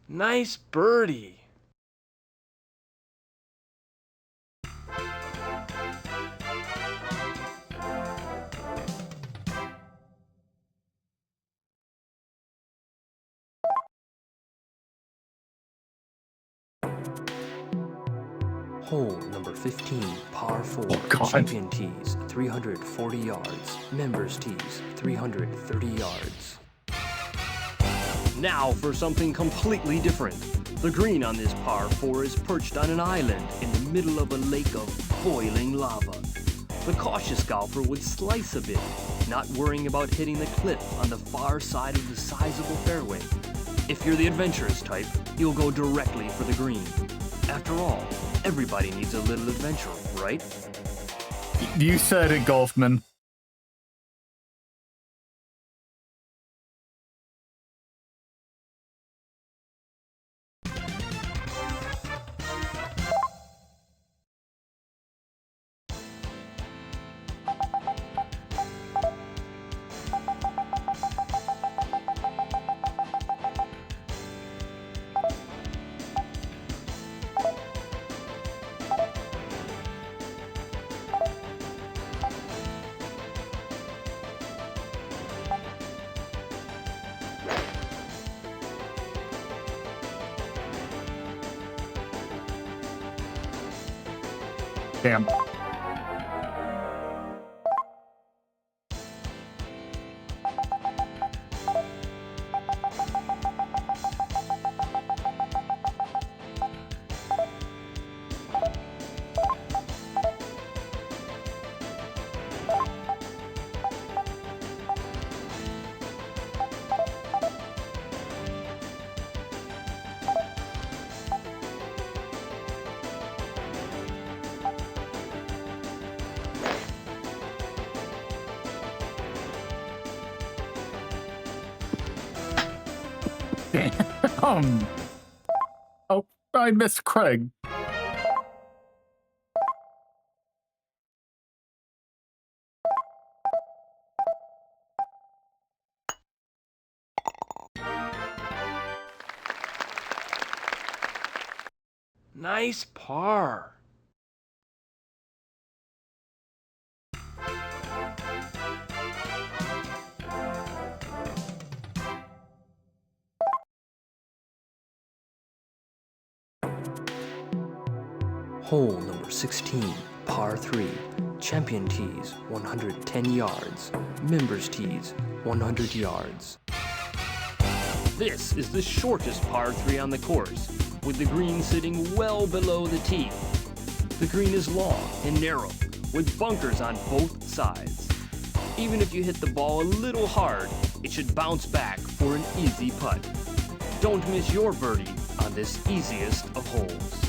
Nice birdie. Hole number 15, par 4, Oh, God. champion tees, 340 yards, members tees, 330 yards. Now for something completely different. The green on this par 4 is perched on an island in the middle of a lake of boiling lava. The cautious golfer would slice a bit, not worrying about hitting the cliff on the far side of the sizable fairway. If you're the adventurous type, you'll go directly for the green. After all, everybody needs a little adventure, right? You said it, Golfman. Damn. Damn. Oh, I missed Craig. Nice par. Hole number 16, par 3, champion tees 110 yards, members tees 100 yards. This is the shortest par 3 on the course, with the green sitting well below the tee. The green is long and narrow, with bunkers on both sides. Even if you hit the ball a little hard, it should bounce back for an easy putt. Don't miss your birdie on this easiest of holes.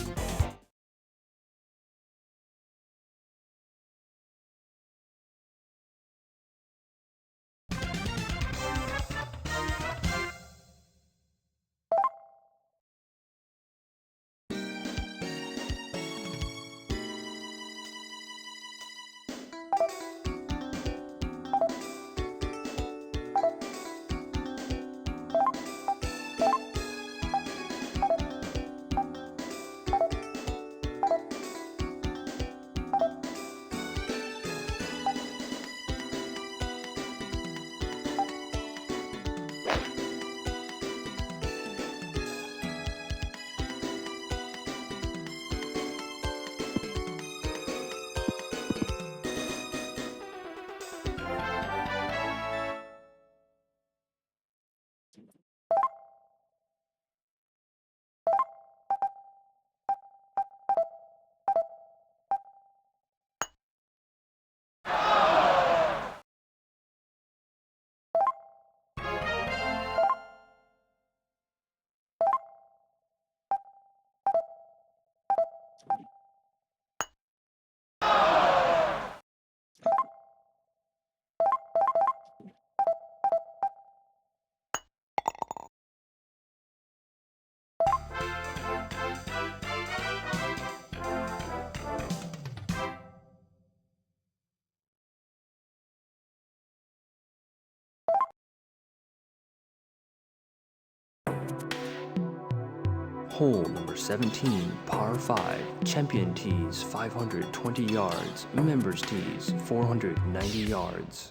Hole number 17, par 5, champion tees 520 yards, members tees 490 yards.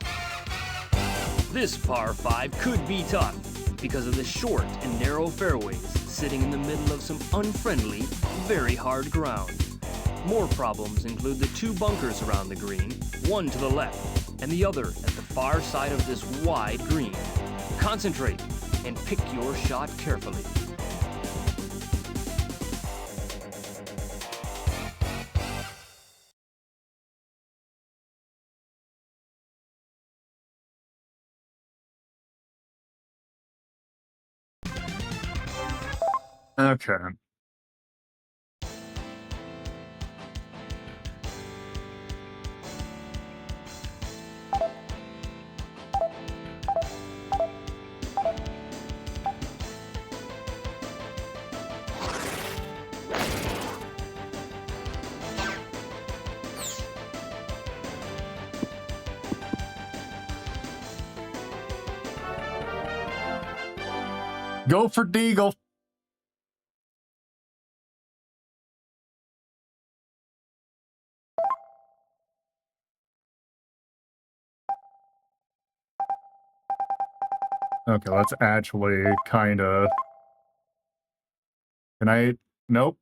This par 5 could be tough because of the short and narrow fairways sitting in the middle of some unfriendly, very hard ground. More problems include the 2 bunkers around the green, one to the left and the other at the far side of this wide green. Concentrate. and pick your shot carefully. Okay. Go for Deagle. Okay, let's actually kind of... Can I... Nope.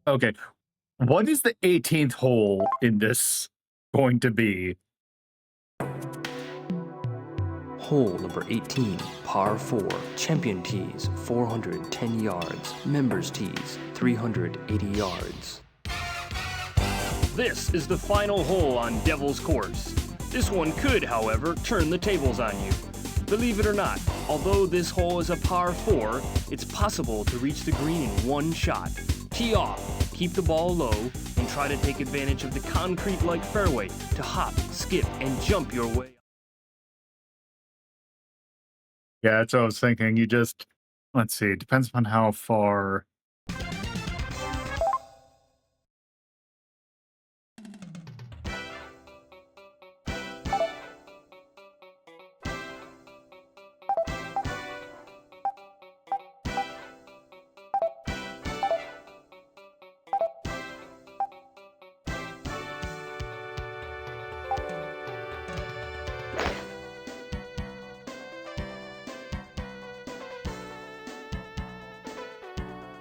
Okay. What is the 18th hole in this going to be? Hole number 18, par 4, champion tees 410 yards, members tees 380 yards. This is the final hole on Devil's Course. This one could, however, turn the tables on you. Believe it or not, although this hole is a par 4, it's possible to reach the green in one shot. Tee off, keep the ball low, and try to take advantage of the concrete-like fairway to hop, skip, and jump your way. Yeah, that's what I was thinking. You just... Let's see. It depends on how far...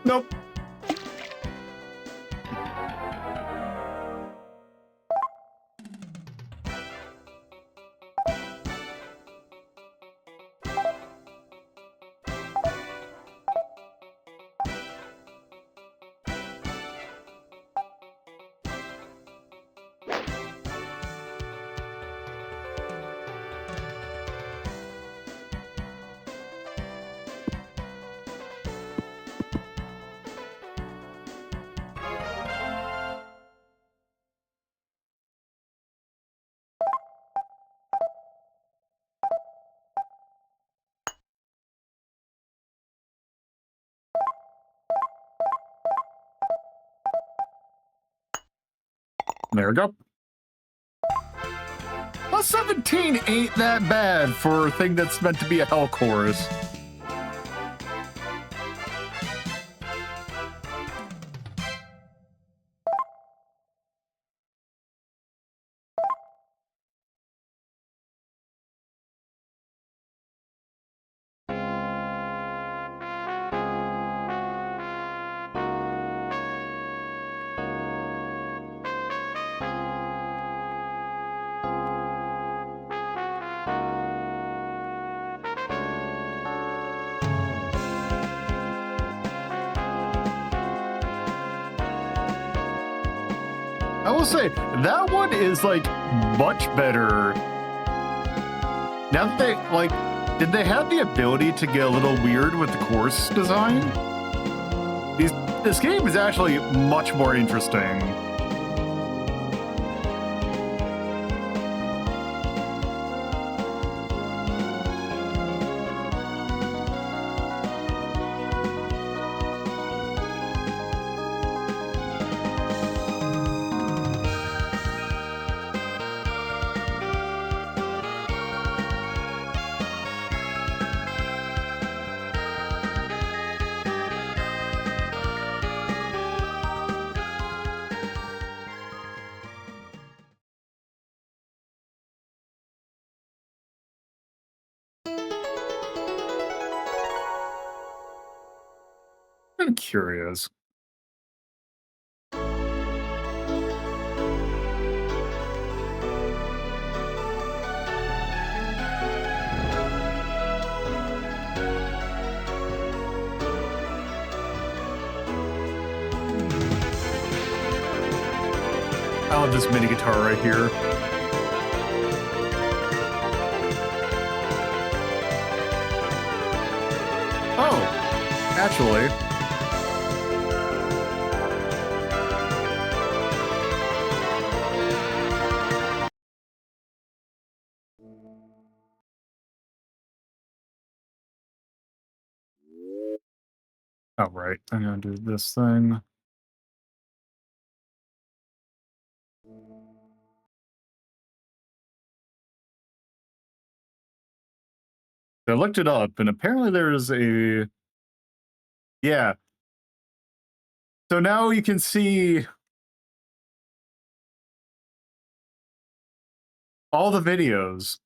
Nope. There we go. Well, 17 ain't that bad for a thing that's meant to be a hell course. will say, that one is, like, much better. Now that they, like, did they have the ability to get a little weird with the course design? This game is actually much more interesting. I'm curious. I love this mini guitar right here. Oh, actually. Oh, right. I'm gonna do this thing. I looked it up, and apparently there's a... Yeah. So now you can see all the videos.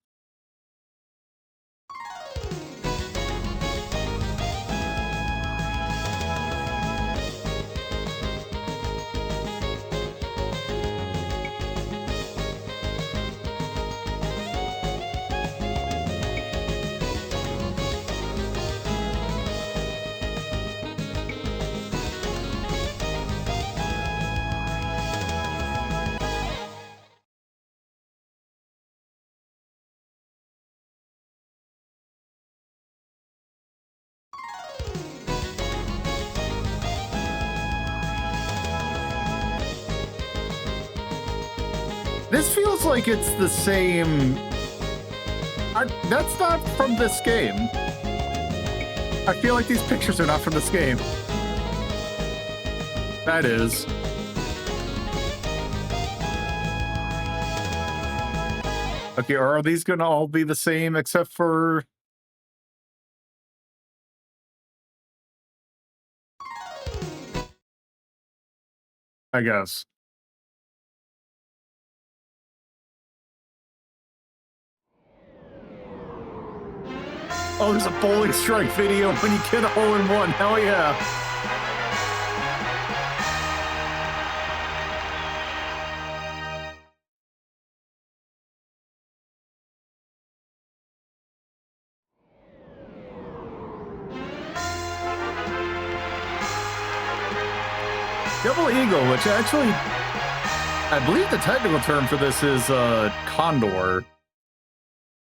This feels like it's the same... that's not from this game. I feel like these pictures are not from this game. That is. Okay, are these gonna all be the same except for... I guess. Oh, there's a bowling strike video when you get a hole-in-one. Hell yeah. Double eagle, which actually, I believe the technical term for this is condor.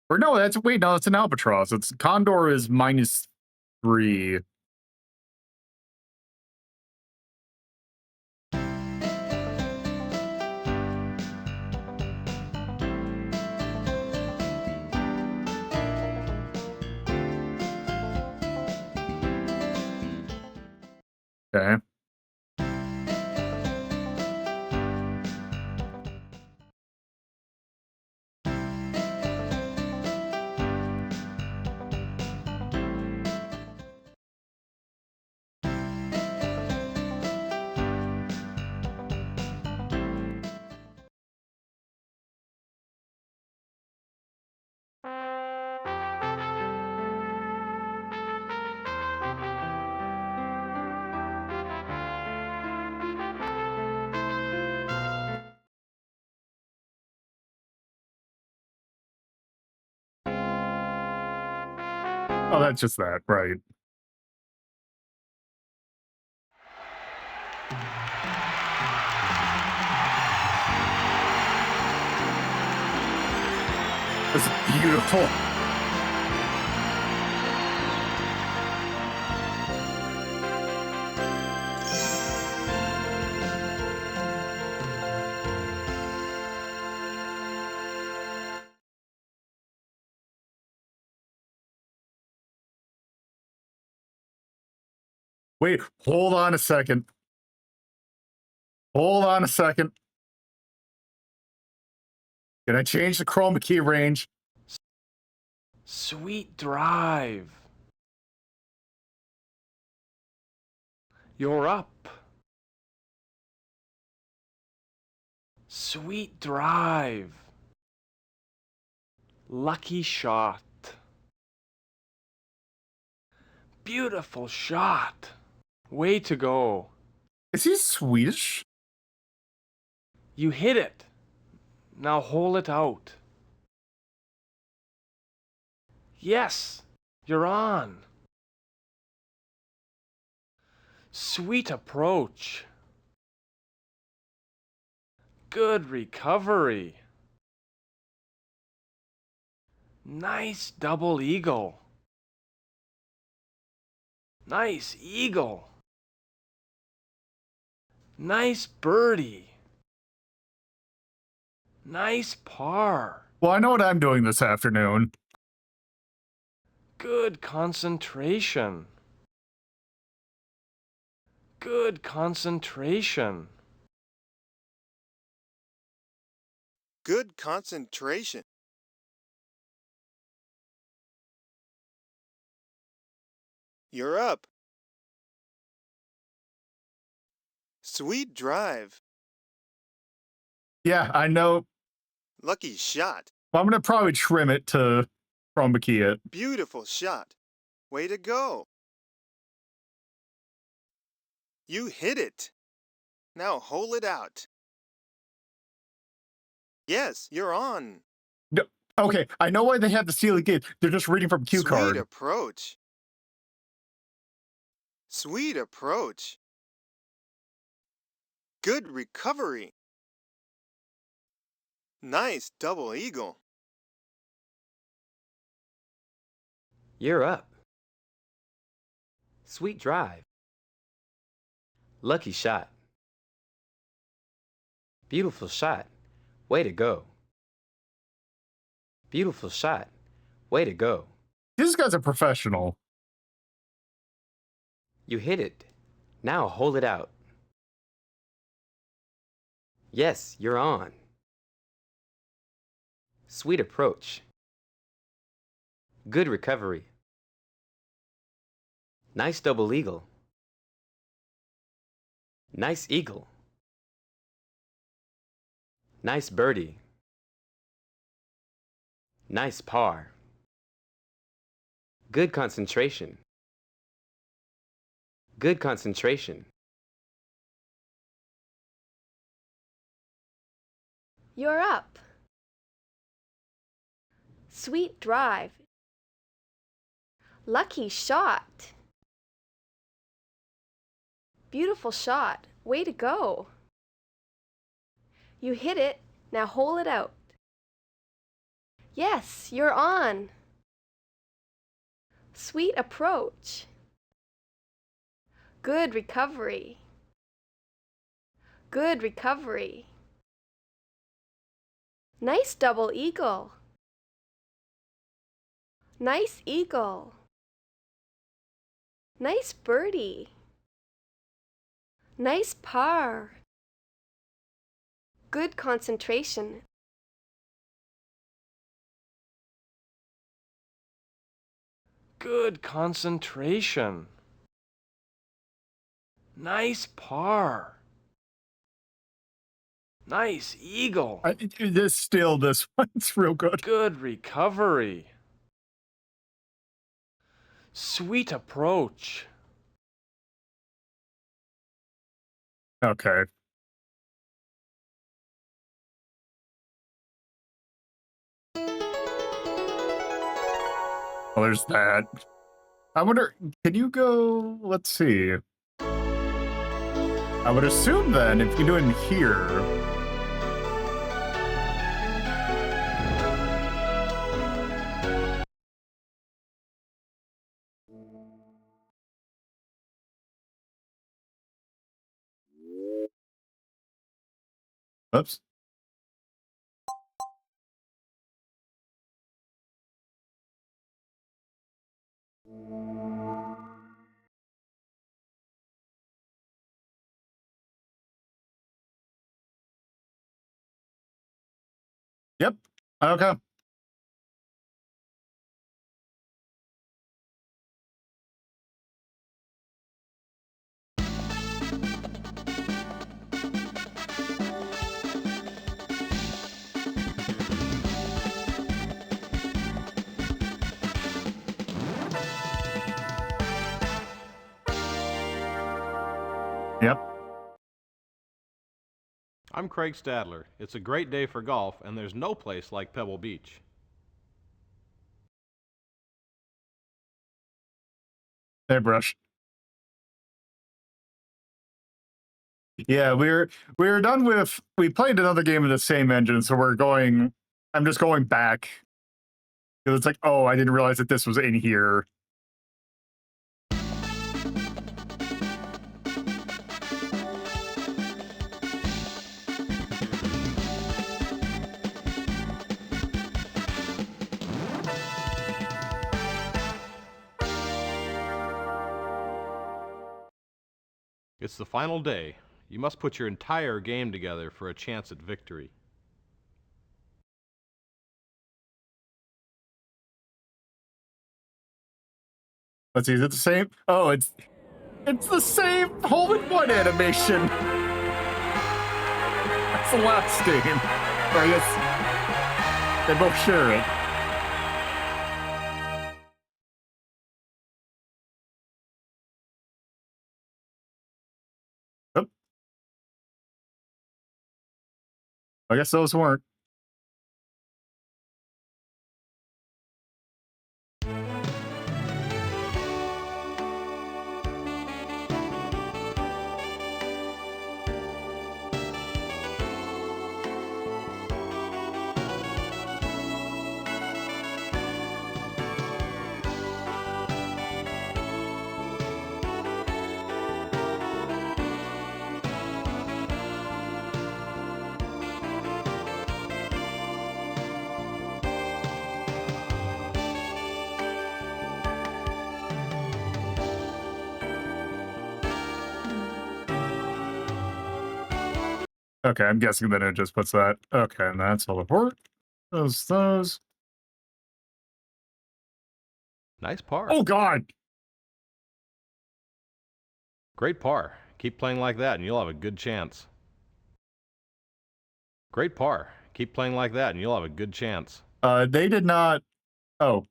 Or no, that's, wait, no, it's an albatross. It's condor is -3. Okay. Oh, that's just that, right. It's beautiful. Wait, hold on a second. Hold on a second. Can I change the chroma key range? Sweet drive. You're up. Sweet drive. Lucky shot. Beautiful shot. Way to go. Is he Swedish? You hit it. Now hole it out. Yes, you're on. Sweet approach. Good recovery. Nice double eagle. Nice eagle. Nice birdie. Nice par. Well, I know what I'm doing this afternoon. Good concentration. Good concentration. Good concentration. You're up. Sweet drive. Yeah, I know. Lucky shot. Well, I'm going to probably trim it to chroma key it. Beautiful shot. Way to go. You hit it. Now hole it out. Yes, you're on. No, okay, I know why they have the Steely Gate. They're just reading from cue card. Sweet approach. Sweet approach. Good recovery. Nice double eagle. You're up. Sweet drive. Lucky shot. Beautiful shot. Way to go. Beautiful shot. Way to go. This guy's a professional. You hit it. Now hold it out. Yes, you're on. Sweet approach. Good recovery. Nice double eagle. Nice eagle. Nice birdie. Nice par. Good concentration. Good concentration. You're up. Sweet drive. Lucky shot. Beautiful shot. Way to go. You hit it. Now hole it out. Yes, you're on. Sweet approach. Good recovery. Good recovery. Nice double eagle. Nice eagle. Nice birdie. Nice par. Good concentration. Good concentration. Nice par. Nice eagle. This one's real good. Good recovery. Sweet approach. Okay. Well, there's that. I wonder, can you go, let's see. I would assume then, if you do it in here, Oops. Yep. Okay. Yep. I'm Craig Stadler. It's a great day for golf, and there's no place like Pebble Beach. Hey, Brush. Yeah, we're done with. We played another game of the same engine, so we're going. I'm just going back. It's like, oh, I didn't realize that this was in here. It's the final day. You must put your entire game together for a chance at victory. Let's see, is it the same? Oh, it's the same hole-in-one animation. That's the last game. Or I guess they both share it. Oh. I guess those weren't. Okay, I'm guessing that it just puts that. Okay, and that's all the port. Those. Nice par. Oh, God. Great par. Keep playing like that and you'll have a good chance. Great par. Keep playing like that and you'll have a good chance. They did not. Oh.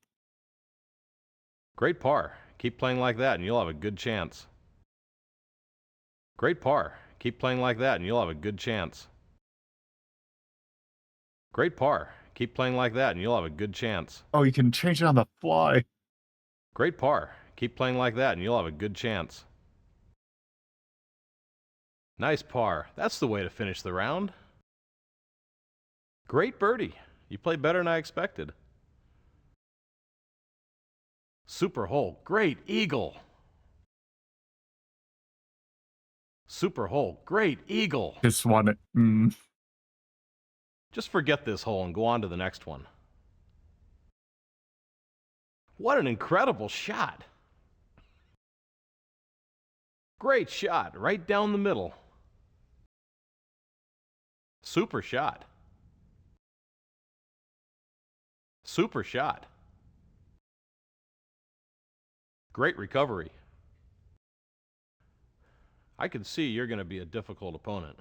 Great par. Keep playing like that and you'll have a good chance. Great par. Keep playing like that and you'll have a good chance. Great par. Keep playing like that and you'll have a good chance. Oh, you can change it on the fly. Great par. Keep playing like that and you'll have a good chance. Nice par. That's the way to finish the round. Great birdie. You played better than I expected. Super hole. Great eagle. Super hole. Great eagle. Just want it. Just forget this hole and go on to the next one. What an incredible shot. Great shot. Right down the middle. Super shot. Super shot. Great recovery. I can see you're going to be a difficult opponent.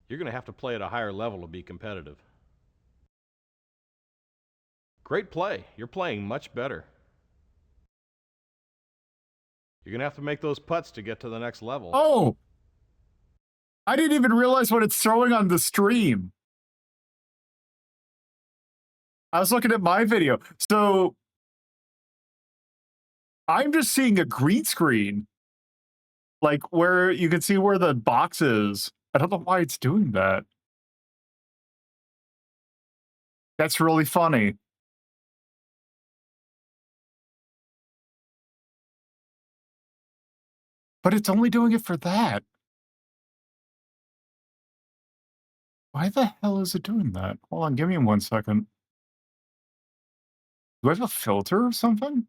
You're going to have to play at a higher level to be competitive. Great play. You're playing much better. You're going to have to make those putts to get to the next level. Oh! I didn't even realize what it's throwing on the stream. I was looking at my video. So I'm just seeing a green screen. Like where you can see where the box is. I don't know why it's doing that. That's really funny. But it's only doing it for that. Why the hell is it doing that? Hold on, give me 1 second. Do I have a filter or something?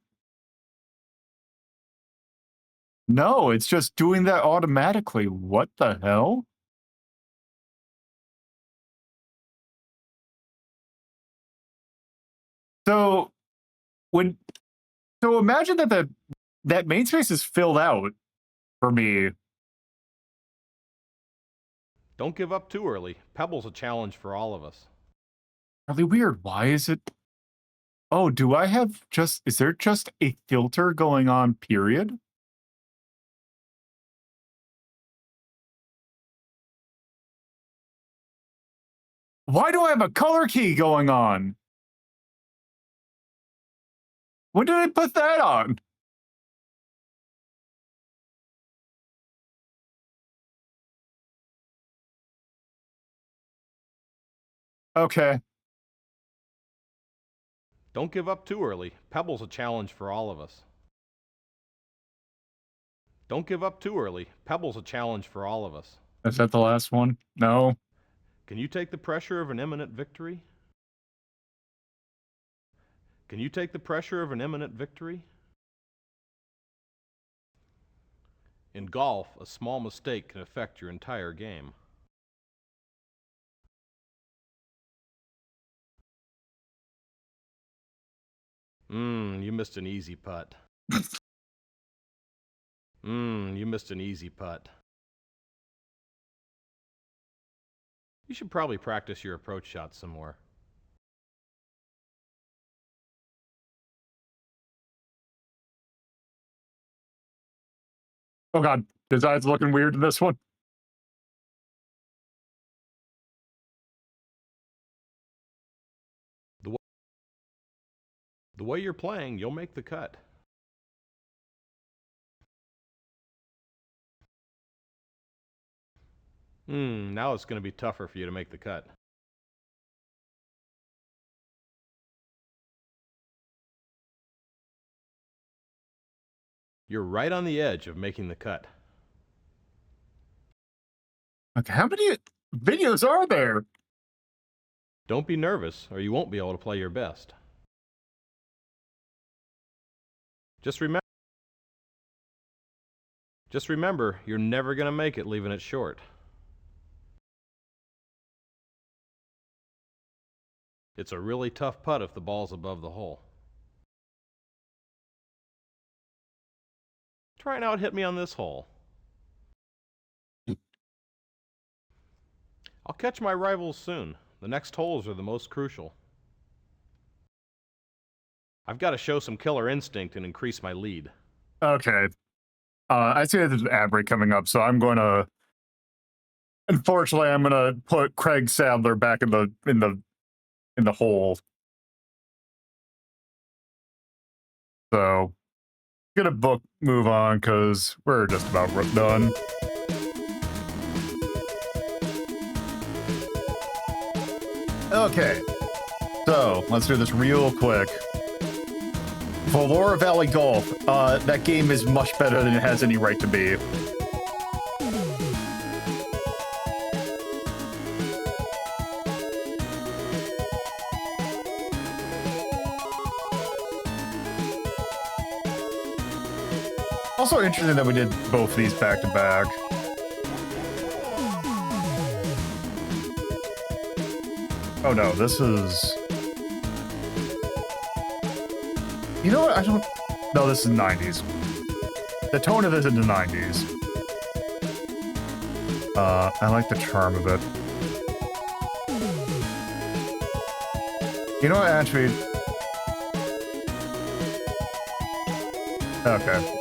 No, it's just doing that automatically. What the hell? So imagine that main space is filled out for me. Don't give up too early. Pebble's a challenge for all of us. Really weird. Why is it? Oh, do I have is there just a filter going on, period? Why do I have a color key going on? When did I put that on? Okay. Don't give up too early. Pebble's a challenge for all of us. Don't give up too early. Pebble's a challenge for all of us. Is that the last one? No. Can you take the pressure of an imminent victory? Can you take the pressure of an imminent victory? In golf, a small mistake can affect your entire game. You missed an easy putt. You missed an easy putt. You should probably practice your approach shot some more. Oh god, his eyes looking weird in this one. The way you're playing, you'll make the cut. Now it's going to be tougher for you to make the cut. You're right on the edge of making the cut. Okay, how many videos are there? Don't be nervous, or you won't be able to play your best. Just remember, you're never going to make it leaving it short. It's a really tough putt if the ball's above the hole. Try and out-hit me on this hole. I'll catch my rivals soon. The next holes are the most crucial. I've got to show some killer instinct and increase my lead. Okay. I see that there's an ad break coming up, so unfortunately, I'm gonna put Craig Sadler back in the hole. So, gonna move on because we're just about done. Okay, so let's do this real quick. Valora Valley Golf. That game is much better than it has any right to be. Also interesting that we did both of these back to back. Oh no, this is... You know what? No, this is 90s. The tone of this is the 90s. I like the charm of it. You know what, actually... Okay.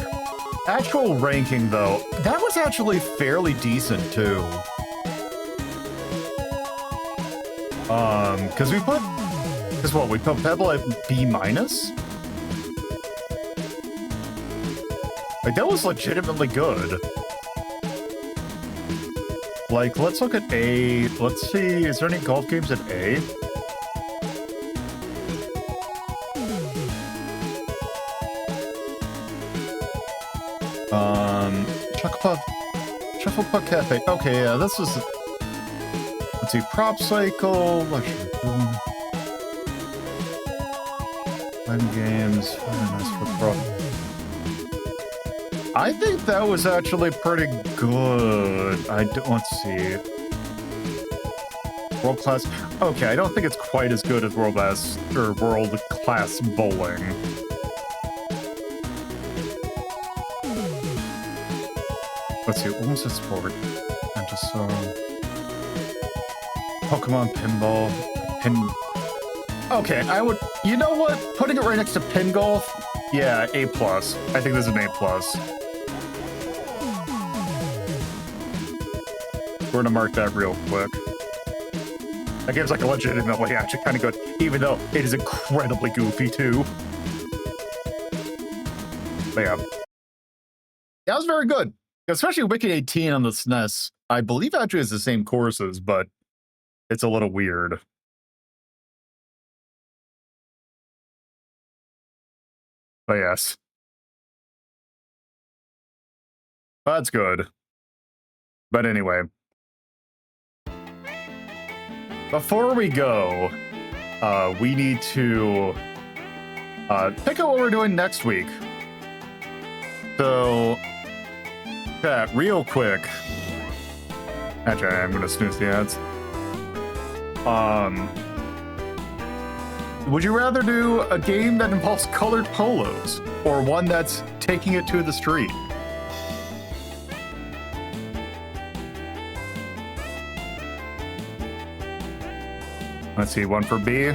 Actual ranking, though, that was actually fairly decent, too. Because we put... Because what, we put Pebble at B-? Like, that was legitimately good. Like, let's look at A. Let's see, is there any golf games at A? Shuffle Puck Cafe. Okay, yeah, this is... Let's see, prop cycle. Fun games. I think that was actually pretty good. Let's see. World class. Okay, I don't think it's quite as good as world class bowling. Let's see, what was the sport? I just saw Pokemon pinball. Okay, I would. You know what? Putting it right next to pin golf. Yeah, A+. I think this is an A+. We're gonna mark that real quick. That game's like legitimately actually kind of good, even though it is incredibly goofy too. But yeah, that was very good, especially Wicked 18 on the SNES. I believe actually it's the same courses, but it's a little weird. But yes, that's good. But anyway. Before we go, we need to pick out what we're doing next week. So, chat, real quick. Actually, I'm going to snooze the ads. Would you rather do a game that involves colored polos or one that's taking it to the street? Let's see, one for B.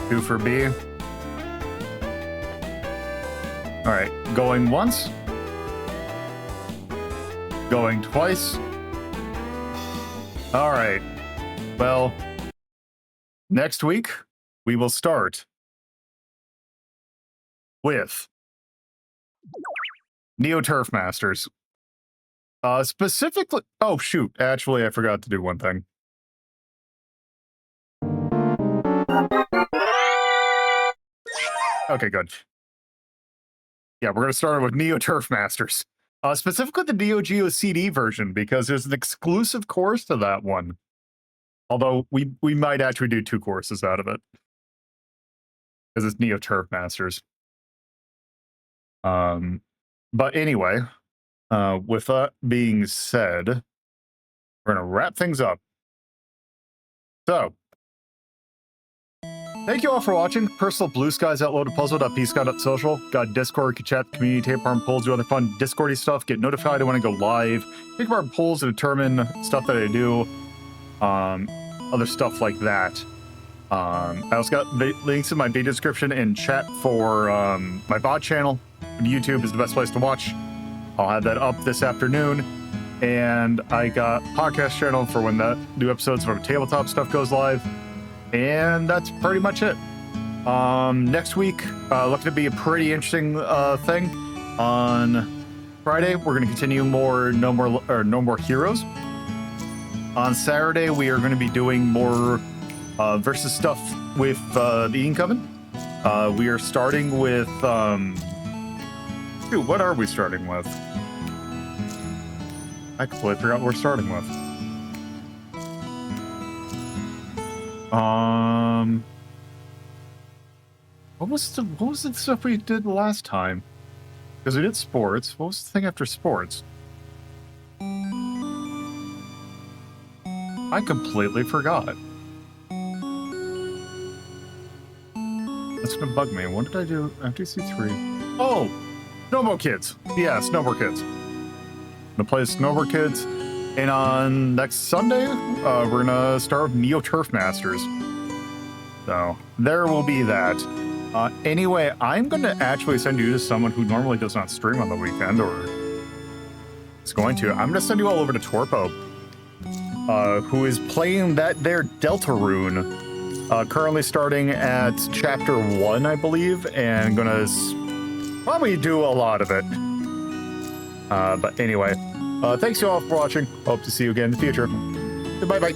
Two for B. All right, going once. Going twice. All right. Well, next week we will start with Neo Turf Masters. Specifically, oh shoot, actually I forgot to do one thing. Okay, good. Yeah, we're gonna start with Neo Turf Masters. Specifically the Neo Geo CD version, because there's an exclusive course to that one. Although we might actually do 2 courses out of it. Because it's Neo Turf Masters. But anyway, with that being said, we're going to wrap things up. So, thank you all for watching. Personal blue skies at Lolo.Puzlo.psky.social. Got Discord, can chat, community, tape arm polls, do other fun Discordy stuff, get notified when I go live, take part in polls to determine stuff that I do, other stuff like that. I also got links in my video description and chat for my VOD channel. YouTube is the best place to watch. I'll have that up this afternoon. And I got podcast channel for when the new episodes from tabletop stuff goes live. And that's pretty much it. Next week, looking to be a pretty interesting thing. On Friday, we're going to continue No More Heroes. On Saturday, we are going to be doing more versus stuff with the Eden Coven. We are starting with shoot, what are we starting with? I completely forgot what we're starting with. What was the stuff we did last time? Because we did sports. What was the thing after sports? I completely forgot. That's gonna bug me. What did I do? FTC3. Oh, Snowboard Kids. Yeah, Snowboard Kids. I'm gonna play Snowboard Kids. And on next Sunday, we're gonna start with Neo Turf Masters. So there will be that. Anyway, I'm gonna actually send you to someone who normally does not stream on the weekend, or is going to. I'm gonna send you all over to Torpo, who is playing that there Deltarune, currently starting at chapter 1, I believe, and gonna probably do a lot of it. But anyway, thanks you all for watching. Hope to see you again in the future. Bye-bye.